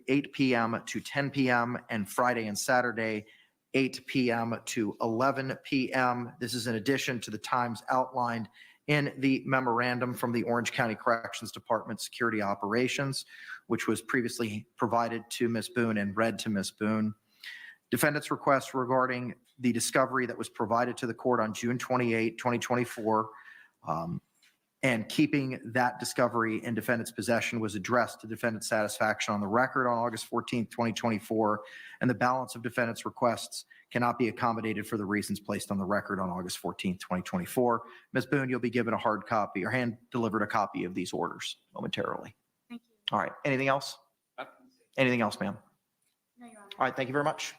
8 p.m. to 10 p.m., and Friday and Saturday, 8 p.m. to 11 p.m. This is in addition to the times outlined in the memorandum from the Orange County Corrections Department Security Operations, which was previously provided to Ms. Boone and read to Ms. Boone. Defendant's request regarding the discovery that was provided to the court on June 28, 2024, and keeping that discovery in defendant's possession was addressed to defendant's satisfaction on the record on August 14, 2024, and the balance of defendant's requests cannot be accommodated for the reasons placed on the record on August 14, 2024. Ms. Boone, you'll be given a hard copy or hand-delivered a copy of these orders momentarily. Thank you. All right, anything else? Anything else, ma'am? No, Your Honor. All right, thank you very much.